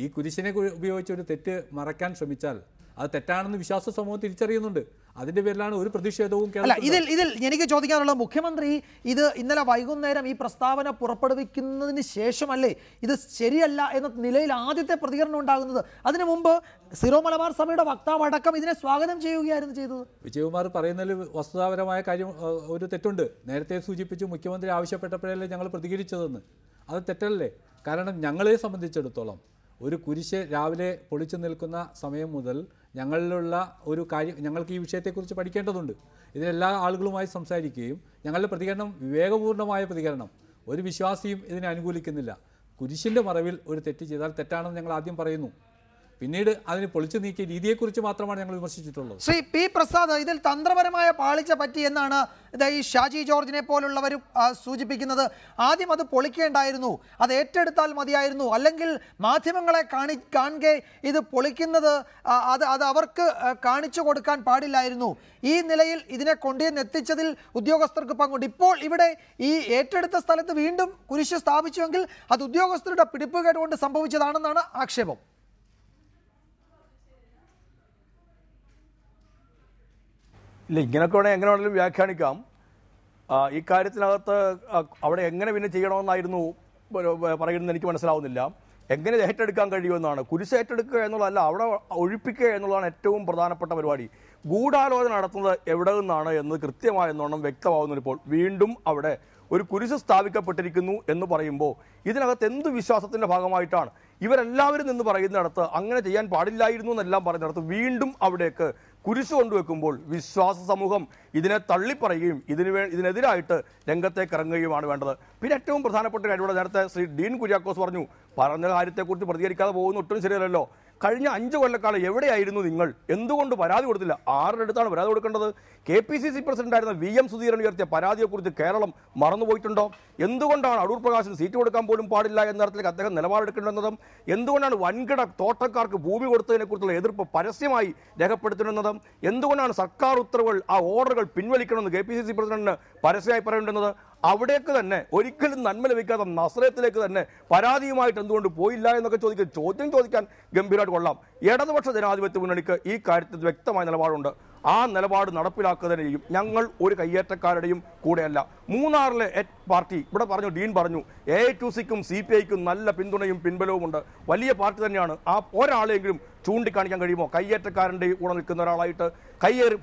ഈ കുരിശിനെ ഉപയോഗിച്ച് ഒരു തെറ്റ് മറയ്ക്കാൻ ശ്രമിച്ചാൽ അത് തെറ്റാണെന്ന് വിശ്വാസ സമൂഹം തിരിച്ചറിയുന്നുണ്ട്. അതിന്റെ പേരിലാണ് ഒരു പ്രതിഷേധവും. ഇതിൽ എനിക്ക് ചോദിക്കാനുള്ളത്, മുഖ്യമന്ത്രി ഇത് ഇന്നലെ വൈകുന്നേരം ഈ പ്രസ്താവന പുറപ്പെടുവിക്കുന്നതിന് ശേഷമല്ലേ ഇത് ശരിയല്ല എന്ന നിലയിൽ ആദ്യത്തെ പ്രതികരണം ഉണ്ടാകുന്നത്? അതിനു മുമ്പ് സിറോ മലബാർ സഭയുടെ വക്താവ് അടക്കം ഇതിനെ സ്വാഗതം ചെയ്യുകയായിരുന്നു ചെയ്തത്. വിജയകുമാർ പറയുന്നതിൽ വസ്തുതാപരമായ കാര്യം ഒരു തെറ്റുണ്ട്. നേരത്തെ സൂചിപ്പിച്ചു മുഖ്യമന്ത്രി ആവശ്യപ്പെട്ടപ്പോഴല്ലേ ഞങ്ങൾ പ്രതികരിച്ചതെന്ന്. അത് തെറ്റല്ലേ? കാരണം ഞങ്ങളെ സംബന്ധിച്ചിടത്തോളം ഒരു കുരിശ് രാവിലെ പൊളിച്ചു നിൽക്കുന്ന സമയം മുതൽ ഞങ്ങളിലുള്ള ഒരു കാര്യം, ഞങ്ങൾക്ക് ഈ വിഷയത്തെക്കുറിച്ച് പഠിക്കേണ്ടതുണ്ട്. ഇതിനെല്ലാ ആളുകളുമായി സംസാരിക്കുകയും ഞങ്ങളുടെ പ്രതികരണം വിവേകപൂർണ്ണമായ പ്രതികരണം. ഒരു വിശ്വാസിയും ഇതിനെ അനുകൂലിക്കുന്നില്ല. കുരിശിൻ്റെ മറവിൽ ഒരു തെറ്റ് ചെയ്താൽ തെറ്റാണെന്ന് ഞങ്ങൾ ആദ്യം പറയുന്നു. പിന്നീട് അതിന് പൊളിച്ചു നീക്കിയ രീതിയെക്കുറിച്ച് മാത്രമാണ് ഞങ്ങൾ വിമർശിച്ചിട്ടുള്ളത്. ശ്രീ പി പ്രസാദ്, ഇതിൽ തന്ത്രപരമായ പാളിച്ച പറ്റി എന്നാണ് ഈ ഷാജി ജോർജിനെ പോലുള്ളവരും സൂചിപ്പിക്കുന്നത്. ആദ്യം അത് പൊളിക്കേണ്ടായിരുന്നു, അത് ഏറ്റെടുത്താൽ മതിയായിരുന്നു, അല്ലെങ്കിൽ മാധ്യമങ്ങളെ കാണുകെ ഇത് പൊളിക്കുന്നത് അത് അവർക്ക് കാണിച്ചു കൊടുക്കാൻ പാടില്ലായിരുന്നു. ഈ നിലയിൽ ഇതിനെ കൊണ്ടുവന്നെത്തിച്ചതിൽ ഉദ്യോഗസ്ഥർക്ക് പങ്കുണ്ട്. ഇപ്പോൾ ഇവിടെ ഈ ഏറ്റെടുത്ത സ്ഥലത്ത് വീണ്ടും കുരിശ് സ്ഥാപിച്ചുവെങ്കിൽ അത് ഉദ്യോഗസ്ഥരുടെ പിടിപ്പുകേട് കൊണ്ട് സംഭവിച്ചതാണെന്നാണ് ആക്ഷേപം. ഇല്ല, ഇങ്ങനെയൊക്കെ വേണമെങ്കിൽ എങ്ങനെ വേണമെങ്കിലും വ്യാഖ്യാനിക്കാം. ഈ കാര്യത്തിനകത്ത് അവിടെ എങ്ങനെ പിന്നെ ചെയ്യണമെന്നായിരുന്നു പറയുന്നത് എനിക്ക് മനസ്സിലാവുന്നില്ല. എങ്ങനെ ഏറ്റെടുക്കാൻ കഴിയുമെന്നാണ്. കുരിശ് ഏറ്റെടുക്കുക എന്നുള്ളതല്ല, അവിടെ ഒഴിപ്പിക്കുക എന്നുള്ളതാണ് ഏറ്റവും പ്രധാനപ്പെട്ട പരിപാടി. ഗൂഢാലോചന നടത്തുന്നത് എവിടെ നിന്നാണ് എന്ന് കൃത്യമായെന്നോണം വ്യക്തമാവുന്നതിപ്പോൾ വീണ്ടും അവിടെ ഒരു കുരിശ് സ്ഥാപിക്കപ്പെട്ടിരിക്കുന്നു എന്ന് പറയുമ്പോൾ ഇതിനകത്ത് എന്ത് വിശ്വാസത്തിൻ്റെ ഭാഗമായിട്ടാണ് ഇവരെല്ലാവരും നിന്ന് പറയുന്നിടത്ത് അങ്ങനെ ചെയ്യാൻ പാടില്ലായിരുന്നു എന്നെല്ലാം പറയുന്നിടത്ത് വീണ്ടും അവിടേക്ക് കുരിശ് കൊണ്ടുവെക്കുമ്പോൾ വിശ്വാസ സമൂഹം ഇതിനെ തള്ളിപ്പറയുകയും ഇതിനെതിരായിട്ട് രംഗത്തേക്ക് ഇറങ്ങുകയുമാണ് വേണ്ടത്. പിന്നെ ഏറ്റവും പ്രധാനപ്പെട്ട കാര്യം ഇവിടെ നേരത്തെ ശ്രീ ഡീൻ കുര്യാക്കോസ് പറഞ്ഞ കാര്യത്തെക്കുറിച്ച് പ്രതികരിക്കാതെ പോകുന്ന ഒട്ടും ശരിയല്ലല്ലോ. കഴിഞ്ഞ 5 കൊല്ലക്കാലം എവിടെയായിരുന്നു നിങ്ങൾ? എന്തുകൊണ്ട് പരാതി കൊടുത്തില്ല? ആരുടെ അടുത്താണ് പരാതി കൊടുക്കേണ്ടത്? KPCC പ്രസിഡന്റായിരുന്ന VM സുധീരൻ ഉയർത്തിയ പരാതിയെക്കുറിച്ച് കേരളം മറന്നുപോയിട്ടുണ്ടോ? എന്തുകൊണ്ടാണ് അടൂർ പ്രകാശിന് സീറ്റ് കൊടുക്കാൻ പോലും പാടില്ല എന്ന തരത്തിലേക്ക് അദ്ദേഹം നിലപാടെടുക്കേണ്ടതും? എന്തുകൊണ്ടാണ് വൻകിട തോട്ടക്കാർക്ക് ഭൂമി കൊടുത്തതിനെക്കുറിച്ചുള്ള എതിർപ്പ് പരസ്യമായി രേഖപ്പെടുത്തുന്നതും? എന്തുകൊണ്ടാണ് സർക്കാർ ഉത്തരവുകൾ ആ ഓർഡറുകൾ പിൻവലിക്കണമെന്ന് KPCC പ്രസിഡന്റിന് പരസ്യമായി പറയേണ്ടുന്നത്? അവിടേക്ക് തന്നെ ഒരിക്കലും നന്മ ലഭിക്കാത്ത നസ്രത്തിലേക്ക് തന്നെ പരാതിയുമായിട്ട് എന്തുകൊണ്ട് പോയില്ല എന്നൊക്കെ ചോദ്യം ചോദിക്കാൻ ഗംഭീരമായിട്ട് കൊള്ളാം. ഇടതുപക്ഷ ജനാധിപത്യ മുന്നണിക്ക് ഈ കാര്യത്തിൽ വ്യക്തമായ നിലപാടുണ്ട്. ആ നിലപാട് നടപ്പിലാക്കുക തന്നെ ചെയ്യും. ഞങ്ങൾ ഒരു കയ്യേറ്റക്കാരുടെയും കൂടെയല്ല. മൂന്നാറിലെ പാർട്ടി ഇവിടെ പറഞ്ഞു, ഡീൻ പറഞ്ഞു, AITUCക്കും CPIക്കും നല്ല പിന്തുണയും പിൻബലവും ഉണ്ട്. വലിയ പാർട്ടി തന്നെയാണ്. ആ ഒരാളെങ്കിലും ചൂണ്ടിക്കാണിക്കാൻ കഴിയുമോ? കയ്യേറ്റക്കാരൻ്റെ കൂടെ നിൽക്കുന്ന ഒരാളായിട്ട്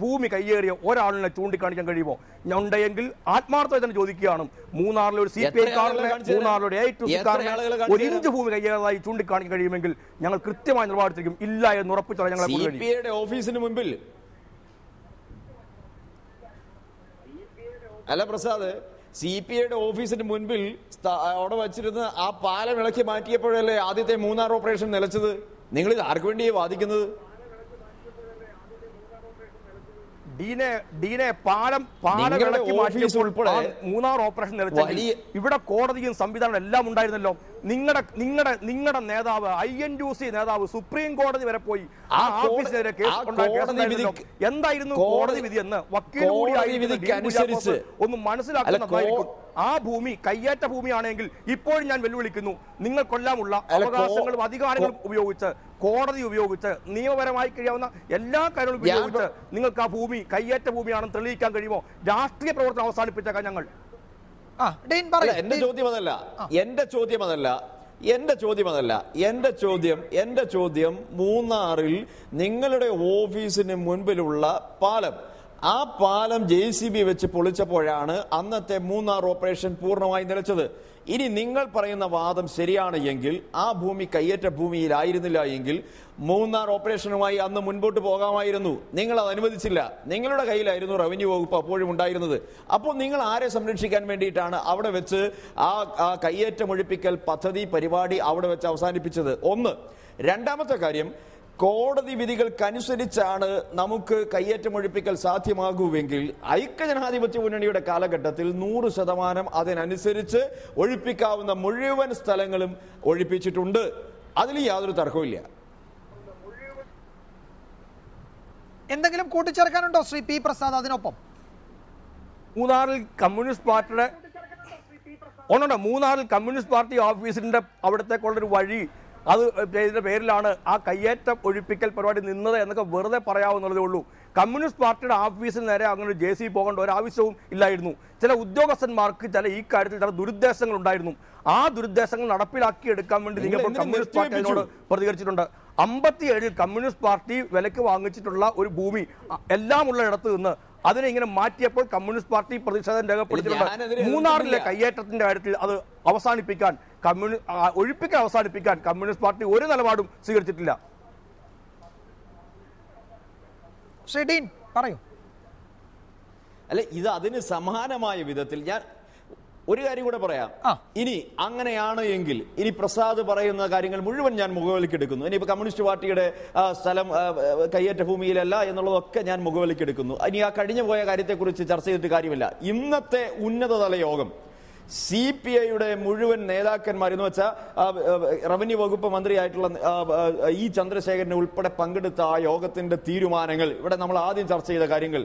ഭൂമി കയ്യേറിയ ഒരാളിനെ ചൂണ്ടിക്കാണിക്കാൻ കഴിയുമോ? ഉണ്ടെങ്കിൽ ആത്മാർത്ഥമായി തന്നെ ചോദിക്കുകയാണ്. മൂന്നാറിലെ ഒരു CPI കാരനെ, മൂന്നാറിലെ AITUC കാരനെ 1 ഇഞ്ച് ഭൂമി കയ്യേറിയതായി ചൂണ്ടിക്കാണിക്കാൻ കഴിയുമെങ്കിൽ ഞങ്ങൾ കൃത്യമായി നിലപാടെടുത്തിരിക്കും. ഇല്ല എന്ന് ഉറപ്പിച്ചാൽ ഞങ്ങളെ ഓഫീസിന് മുമ്പിൽ അല്ല പ്രസാദ്, CPIയുടെ ഓഫീസിന് മുൻപിൽ അവിടെ വച്ചിരുന്ന ആ പാലം ഇളക്കി മാറ്റിയപ്പോഴല്ലേ ആദ്യത്തെ മൂന്നാർ ഓപ്പറേഷൻ നിലച്ചത്? നിങ്ങൾ ഇത് ആർക്ക് വേണ്ടിയാണ് വാദിക്കുന്നത്? ഡീനെ പാലം ഉൾപ്പെടെ മൂന്നാർ ഓപ്പറേഷൻ നിലച്ചെങ്കിൽ ഇവിടെ കോടതിയും സംവിധാനം എല്ലാം ഉണ്ടായിരുന്നല്ലോ. നിങ്ങളുടെ നേതാവ് INTUC നേതാവ് സുപ്രീം കോടതി വരെ പോയി ആ ഓഫീസിനെതിരെ കേസ്. എന്തായിരുന്നു കോടതി വിധി എന്ന് വക്കീൽ കൂടി ഒന്ന് മനസ്സിലാക്കുന്നതായിരിക്കും. ആ ഭൂമി കയ്യേറ്റ ഭൂമിയാണെങ്കിൽ ഇപ്പോഴും ഞാൻ വെല്ലുവിളിക്കുന്നു. നിങ്ങൾക്കെല്ലാമുള്ള അവകാശങ്ങളും അധികാരങ്ങളും ഉപയോഗിച്ച് കോടതി ഉപയോഗിച്ച് നിയമപരമായി കഴിയാവുന്ന എല്ലാ കാര്യങ്ങളും ഉപയോഗിച്ച് നിങ്ങൾക്ക് ആ ഭൂമി കയ്യേറ്റ ഭൂമിയാണെന്ന് തെളിയിക്കാൻ കഴിയുമോ? രാഷ്ട്രീയ പ്രവർത്തനം അവസാനിപ്പിച്ചേക്കാൻ ഞങ്ങൾ. എന്റെ ചോദ്യം മൂന്നാറിൽ നിങ്ങളുടെ ഓഫീസിന് മുൻപിലുള്ള പാലം, ആ പാലം JCB വെച്ച് പൊളിച്ചപ്പോഴാണ് അന്നത്തെ മൂന്നാർ ഓപ്പറേഷൻ പൂർണ്ണമായി നിലച്ചത്. ഇനി നിങ്ങൾ പറയുന്ന വാദം ശരിയാണ് എങ്കിൽ ആ ഭൂമി കയ്യേറ്റ ഭൂമിയിലായിരുന്നില്ല എങ്കിൽ മൂന്നാർ ഓപ്പറേഷനുമായി അന്ന് മുൻപോട്ട് പോകാമായിരുന്നു. നിങ്ങൾ അത് അനുവദിച്ചില്ല. നിങ്ങളുടെ കയ്യിലായിരുന്നു റവന്യൂ വകുപ്പ് അപ്പോഴും ഉണ്ടായിരുന്നത്. അപ്പോൾ നിങ്ങൾ ആരെ സംരക്ഷിക്കാൻ വേണ്ടിയിട്ടാണ് അവിടെ വെച്ച് ആ കയ്യേറ്റം ഒഴിപ്പിക്കൽ പരിപാടി അവിടെ വെച്ച് അവസാനിപ്പിച്ചത്? ഒന്ന്. രണ്ടാമത്തെ കാര്യം, കോടതി വിധികൾക്കനുസരിച്ചാണ് നമുക്ക് കയ്യേറ്റമൊഴിപ്പിക്കൽ സാധ്യമാകുമെങ്കിൽ ഐക്യജനാധിപത്യ മുന്നണിയുടെ കാലഘട്ടത്തിൽ 100% അതിനനുസരിച്ച് ഒഴിപ്പിക്കാവുന്ന മുഴുവൻ സ്ഥലങ്ങളും ഒഴിപ്പിച്ചിട്ടുണ്ട്. അതിൽ യാതൊരു തർക്കവുമില്ല. എന്തെങ്കിലും കൂട്ടിച്ചേർക്കാനുണ്ടോ ശ്രീ പി പ്രസാദ്? അതിനൊപ്പം മൂന്നാറിൽ കമ്മ്യൂണിസ്റ്റ് പാർട്ടി ഓഫീസിന്റെ അവിടത്തേക്കുള്ളൊരു വഴി, അത് ഇതിന്റെ പേരിലാണ് ആ കയ്യേറ്റം ഒഴിപ്പിക്കൽ പരിപാടി നിന്നത് എന്നൊക്കെ വെറുതെ പറയാവുന്നതേ ഉള്ളൂ. കമ്മ്യൂണിസ്റ്റ് പാർട്ടിയുടെ ഓഫീസിന് നേരെ അങ്ങനെ JCB പോകേണ്ട ഒരാവശ്യവും ഇല്ലായിരുന്നു. ചില ഉദ്യോഗസ്ഥന്മാർക്ക് ഈ കാര്യത്തിൽ ചില ദുരുദ്ദേശങ്ങൾ ഉണ്ടായിരുന്നു. ആ ദുരുദ്ദേശങ്ങൾ നടപ്പിലാക്കിയെടുക്കാൻ വേണ്ടി നിങ്ങൾ കമ്മ്യൂണിസ്റ്റ് പാർട്ടിയോട് പ്രതികരിച്ചിട്ടുണ്ട്. 57-ൽ കമ്മ്യൂണിസ്റ്റ് പാർട്ടി വിലക്ക് വാങ്ങിച്ചിട്ടുള്ള ഒരു ഭൂമി എല്ലാം ഉള്ള ഇടത്ത് നിന്ന് അതിനെ ഇങ്ങനെ മാറ്റിയപ്പോൾ കമ്മ്യൂണിസ്റ്റ് പാർട്ടി പ്രതിഷേധം രേഖപ്പെടുത്തിയിട്ടുണ്ട്. മൂന്നാറിലെ കയ്യേറ്റത്തിന്റെ കാര്യത്തിൽ അത് അവസാനിപ്പിക്കാൻ ഒഴിപ്പിക്കാൻ കമ്മ്യൂണിസ്റ്റ് പാർട്ടി ഒരു നിലപാടും സ്വീകരിച്ചിട്ടില്ല. പറയൂ. അല്ലെ, ഇത് അതിന് സമാനമായ വിധത്തിൽ ഒരു കാര്യം കൂടെ പറയാം. ഇനി അങ്ങനെയാണ് എങ്കിൽ ഇനി പ്രസാദ് പറയുന്ന കാര്യങ്ങൾ മുഴുവൻ ഞാൻ മുഖവിലക്കെടുക്കുന്നു. ഇനിയിപ്പോൾ കമ്മ്യൂണിസ്റ്റ് പാർട്ടിയുടെ സ്ഥലം കയ്യേറ്റ ഭൂമിയിലല്ല എന്നുള്ളതൊക്കെ ഞാൻ മുഖവിലക്കെടുക്കുന്നു. ഇനി ആ കഴിഞ്ഞു പോയ കാര്യത്തെക്കുറിച്ച് ചർച്ച ചെയ്തിട്ട് കാര്യമില്ല. ഇന്നത്തെ ഉന്നതതല യോഗം CPIയുടെ മുഴുവൻ നേതാക്കന്മാർ എന്ന് വെച്ചാൽ റവന്യൂ വകുപ്പ് മന്ത്രിയായിട്ടുള്ള ഇ ചന്ദ്രശേഖരനെ ഉൾപ്പെടെ പങ്കെടുത്ത ആ യോഗത്തിന്റെ തീരുമാനങ്ങൾ, ഇവിടെ നമ്മൾ ആദ്യം ചർച്ച ചെയ്ത കാര്യങ്ങൾ,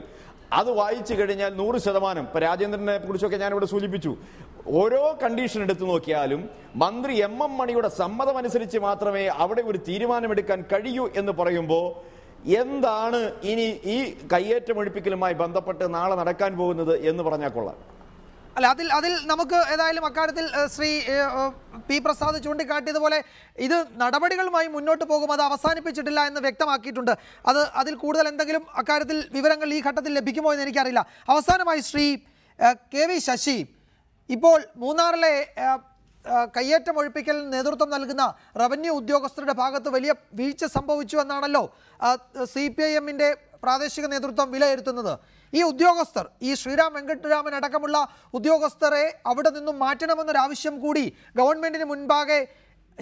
അത് വായിച്ചു കഴിഞ്ഞാൽ 100%. ഇപ്പൊ രാജേന്ദ്രനെ കുറിച്ചൊക്കെ ഞാനിവിടെ സൂചിപ്പിച്ചു. ഓരോ കണ്ടീഷൻ എടുത്തു നോക്കിയാലും മന്ത്രി MM മണിയുടെ സമ്മതം അനുസരിച്ച് മാത്രമേ അവിടെ ഒരു തീരുമാനമെടുക്കാൻ കഴിയൂ എന്ന് പറയുമ്പോൾ എന്താണ് ഇനി ഈ കയ്യേറ്റമൊഴിപ്പിക്കലുമായി ബന്ധപ്പെട്ട് നാളെ നടക്കാൻ പോകുന്നത് എന്ന് പറഞ്ഞാൽ കൊള്ളാം. അല്ല, അതിൽ നമുക്ക് ഏതായാലും അക്കാര്യത്തിൽ ശ്രീ പി പ്രസാദ് ചൂണ്ടിക്കാട്ടിയതുപോലെ ഇത് നടപടികളുമായി മുന്നോട്ട് പോകും, അത് അവസാനിപ്പിച്ചിട്ടില്ല എന്ന് വ്യക്തമാക്കിയിട്ടുണ്ട്. അതിൽ കൂടുതൽ എന്തെങ്കിലും അക്കാര്യത്തിൽ വിവരങ്ങൾ ഈ ഘട്ടത്തിൽ ലഭിക്കുമോ എന്ന് എനിക്കറിയില്ല. അവസാനമായി ശ്രീ KV ശശി, ഇപ്പോൾ മൂന്നാറിലെ കയ്യേറ്റം ഒഴിപ്പിക്കൽ നേതൃത്വം നൽകുന്ന റവന്യൂ ഉദ്യോഗസ്ഥരുടെ ഭാഗത്ത് വലിയ വീഴ്ച സംഭവിച്ചു എന്നാണല്ലോ CPIM-ന്റെ പ്രാദേശിക നേതൃത്വം വിലയിരുത്തുന്നത്. ഈ ഉദ്യോഗസ്ഥർ, ഈ ശ്രീറാം വെങ്കട്ടരാമൻ അടക്കമുള്ള ഉദ്യോഗസ്ഥരെ അവിടെ നിന്നും മാറ്റണമെന്നൊരാവശ്യം കൂടി ഗവൺമെന്റിന് മുൻപാകെ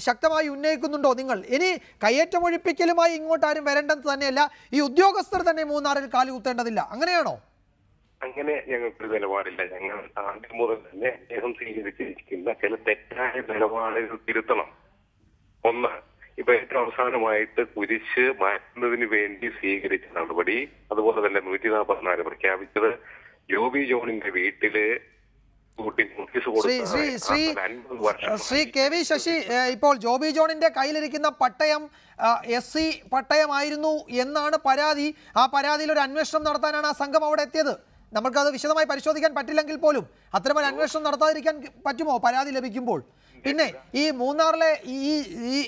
ശക്തമായി ഉന്നയിക്കുന്നുണ്ടോ നിങ്ങൾ? ഇനി കയ്യേറ്റമൊഴിപ്പിക്കലുമായി ഇങ്ങോട്ടാരും വരേണ്ടത് തന്നെയല്ല, ഈ ഉദ്യോഗസ്ഥർ തന്നെ മൂന്നാറിൽ കാലുകുത്തേണ്ടതില്ല, അങ്ങനെയാണോ? അങ്ങനെ ഞങ്ങൾക്കൊരു നിലപാടില്ല. ഞങ്ങൾ ആദ്യം മുതൽ തന്നെ അദ്ദേഹം സ്വീകരിച്ചിരിക്കുന്ന ചില തെറ്റായ നിലപാടുകൾ തിരുത്തണം. ഒന്ന്, ഇപ്പൊ ഏറ്റവും അവസാനമായിട്ട് കുരിശ് മാറ്റുന്നതിന് വേണ്ടി സ്വീകരിച്ച നടപടി, അതുപോലെ തന്നെ 144 പ്രഖ്യാപിച്ചത്, ജോബി ജോണിന്റെ വീട്ടില് ശ്രീ KV ശശി, ഇപ്പോൾ ജോബി ജോണിന്റെ കയ്യിലിരിക്കുന്ന പട്ടയം SC പട്ടയമായിരുന്നു എന്നാണ് പരാതി. ആ പരാതിയിൽ ഒരു അന്വേഷണം നടത്താനാണ് ആ സംഘം അവിടെ എത്തിയത്. നമുക്കത് വിശദമായി പരിശോധിക്കാൻ പറ്റില്ലെങ്കിൽ പോലും അത്തരമൊരു അന്വേഷണം നടത്താതിരിക്കാൻ പറ്റുമോ പരാതി ലഭിക്കുമ്പോൾ? പിന്നെ ഈ മൂന്നാറിലെ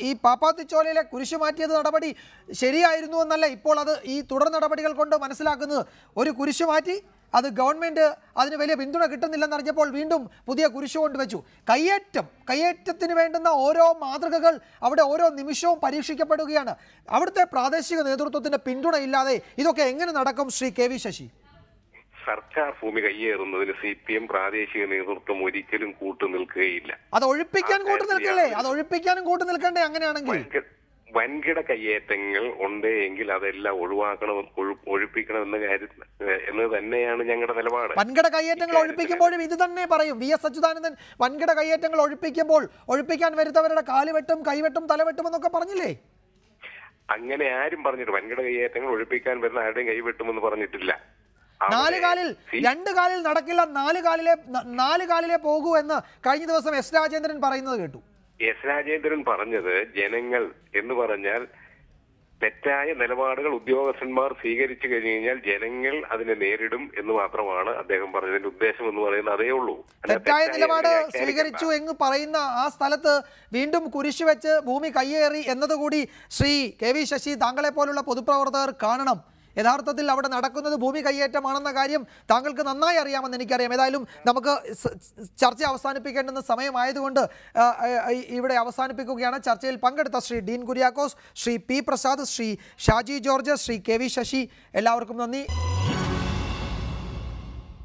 ഈ പാപ്പാത്തിച്ചോലയിലെ കുരിശു മാറ്റിയത് നടപടി ശരിയായിരുന്നു എന്നല്ല ഇപ്പോൾ അത് ഈ തുടർ നടപടികൾ കൊണ്ട് മനസ്സിലാക്കുന്നത്. ഒരു കുരിശു മാറ്റി, അത് ഗവൺമെൻറ് അതിന് വലിയ പിന്തുണ കിട്ടുന്നില്ലെന്നറിഞ്ഞപ്പോൾ വീണ്ടും പുതിയ കുരിശു കൊണ്ടുവച്ചു. കയ്യേറ്റത്തിന് വേണ്ടുന്ന ഓരോ മാതൃകകൾ അവിടെ ഓരോ നിമിഷവും പരീക്ഷിക്കപ്പെടുകയാണ്. അവിടുത്തെ പ്രാദേശിക നേതൃത്വത്തിൻ്റെ പിന്തുണ ഇല്ലാതെ ഇതൊക്കെ എങ്ങനെ നടക്കും ശ്രീ KV ശശി? സർക്കാർ ഭൂമി കയ്യേറുന്നതിന് CPM പ്രാദേശിക നേതൃത്വം ഒരിക്കലും കൂട്ടുനിൽക്കുകയില്ല. അത് ഒഴിപ്പിക്കാൻ കൂട്ടുനിൽക്കല്ലേ? അത് ഒഴിപ്പിക്കാനും കൂട്ടുനിൽക്കണ്ടേ? അങ്ങനെയാണെങ്കിൽ വൻകിട കയ്യേറ്റങ്ങൾ ഉണ്ട് എങ്കിൽ അതെല്ലാം ഒഴിപ്പിക്കണമെന്ന കാര്യം എന്ന് തന്നെയാണ് ഞങ്ങളുടെ നിലപാട്. വൻകിട കയ്യേറ്റങ്ങൾ ഒഴിപ്പിക്കുമ്പോഴും ഇത് തന്നെ പറയും. VS അച്യുതാനന്ദൻ വൻകിട കയ്യേറ്റങ്ങൾ ഒഴിപ്പിക്കുമ്പോൾ ഒഴിപ്പിക്കാൻ വരുന്നവരുടെ കാലുവെട്ടും കൈവെട്ടും തലവെട്ടും എന്നൊക്കെ പറഞ്ഞില്ലേ? അങ്ങനെ ആരും പറഞ്ഞിട്ട് വൻകിട കയ്യേറ്റങ്ങൾ ഒഴിപ്പിക്കാൻ വരുന്ന ആരുടെയും കൈവെട്ടുമെന്ന് പറഞ്ഞിട്ടില്ല. 4 കാലിൽ 2 കാലിൽ നടക്കില്ല, 4 കാലിലെ പോകൂ എന്ന് കഴിഞ്ഞ ദിവസം S രാജേന്ദ്രൻ പറയുന്നത് കേട്ടു. S രാജേന്ദ്രൻ പറഞ്ഞത് ജനങ്ങൾ എന്ന് പറഞ്ഞാൽ തെറ്റായ നിലപാടുകൾ ഉദ്യോഗസ്ഥന്മാർ സ്വീകരിച്ചു കഴിഞ്ഞാൽ ജനങ്ങൾ അതിനെ നേരിടും എന്ന് മാത്രമാണ് അദ്ദേഹം പറഞ്ഞതിന്റെ ഉദ്ദേശം എന്ന് പറയുന്നത്. അതേ ഉള്ളൂ. തെറ്റായ നിലപാട് സ്വീകരിച്ചു എന്ന് പറയുന്ന ആ സ്ഥലത്ത് വീണ്ടും കുരിശു വെച്ച് ഭൂമി കയ്യേറി എന്നതുകൂടി ശ്രീ KV ശശി, താങ്കളെ പോലുള്ള പൊതുപ്രവർത്തകർ കാണണം. യഥാർത്ഥത്തിൽ അവിടെ നടക്കുന്നത് ഭൂമി കയ്യേറ്റമാണെന്ന കാര്യം താങ്കൾക്ക് നന്നായി അറിയാമെന്ന് എനിക്കറിയാം. ഏതായാലും നമുക്ക് ചർച്ച അവസാനിപ്പിക്കേണ്ടുന്ന സമയമായതുകൊണ്ട് ഇവിടെ അവസാനിപ്പിക്കുകയാണ്. ചർച്ചയിൽ പങ്കെടുത്ത ശ്രീ ഡീൻ കുര്യാക്കോസ്, ശ്രീ P പ്രസാദ്, ശ്രീ ഷാജി ജോർജ്, ശ്രീ KV ശശി, എല്ലാവർക്കും നന്ദി.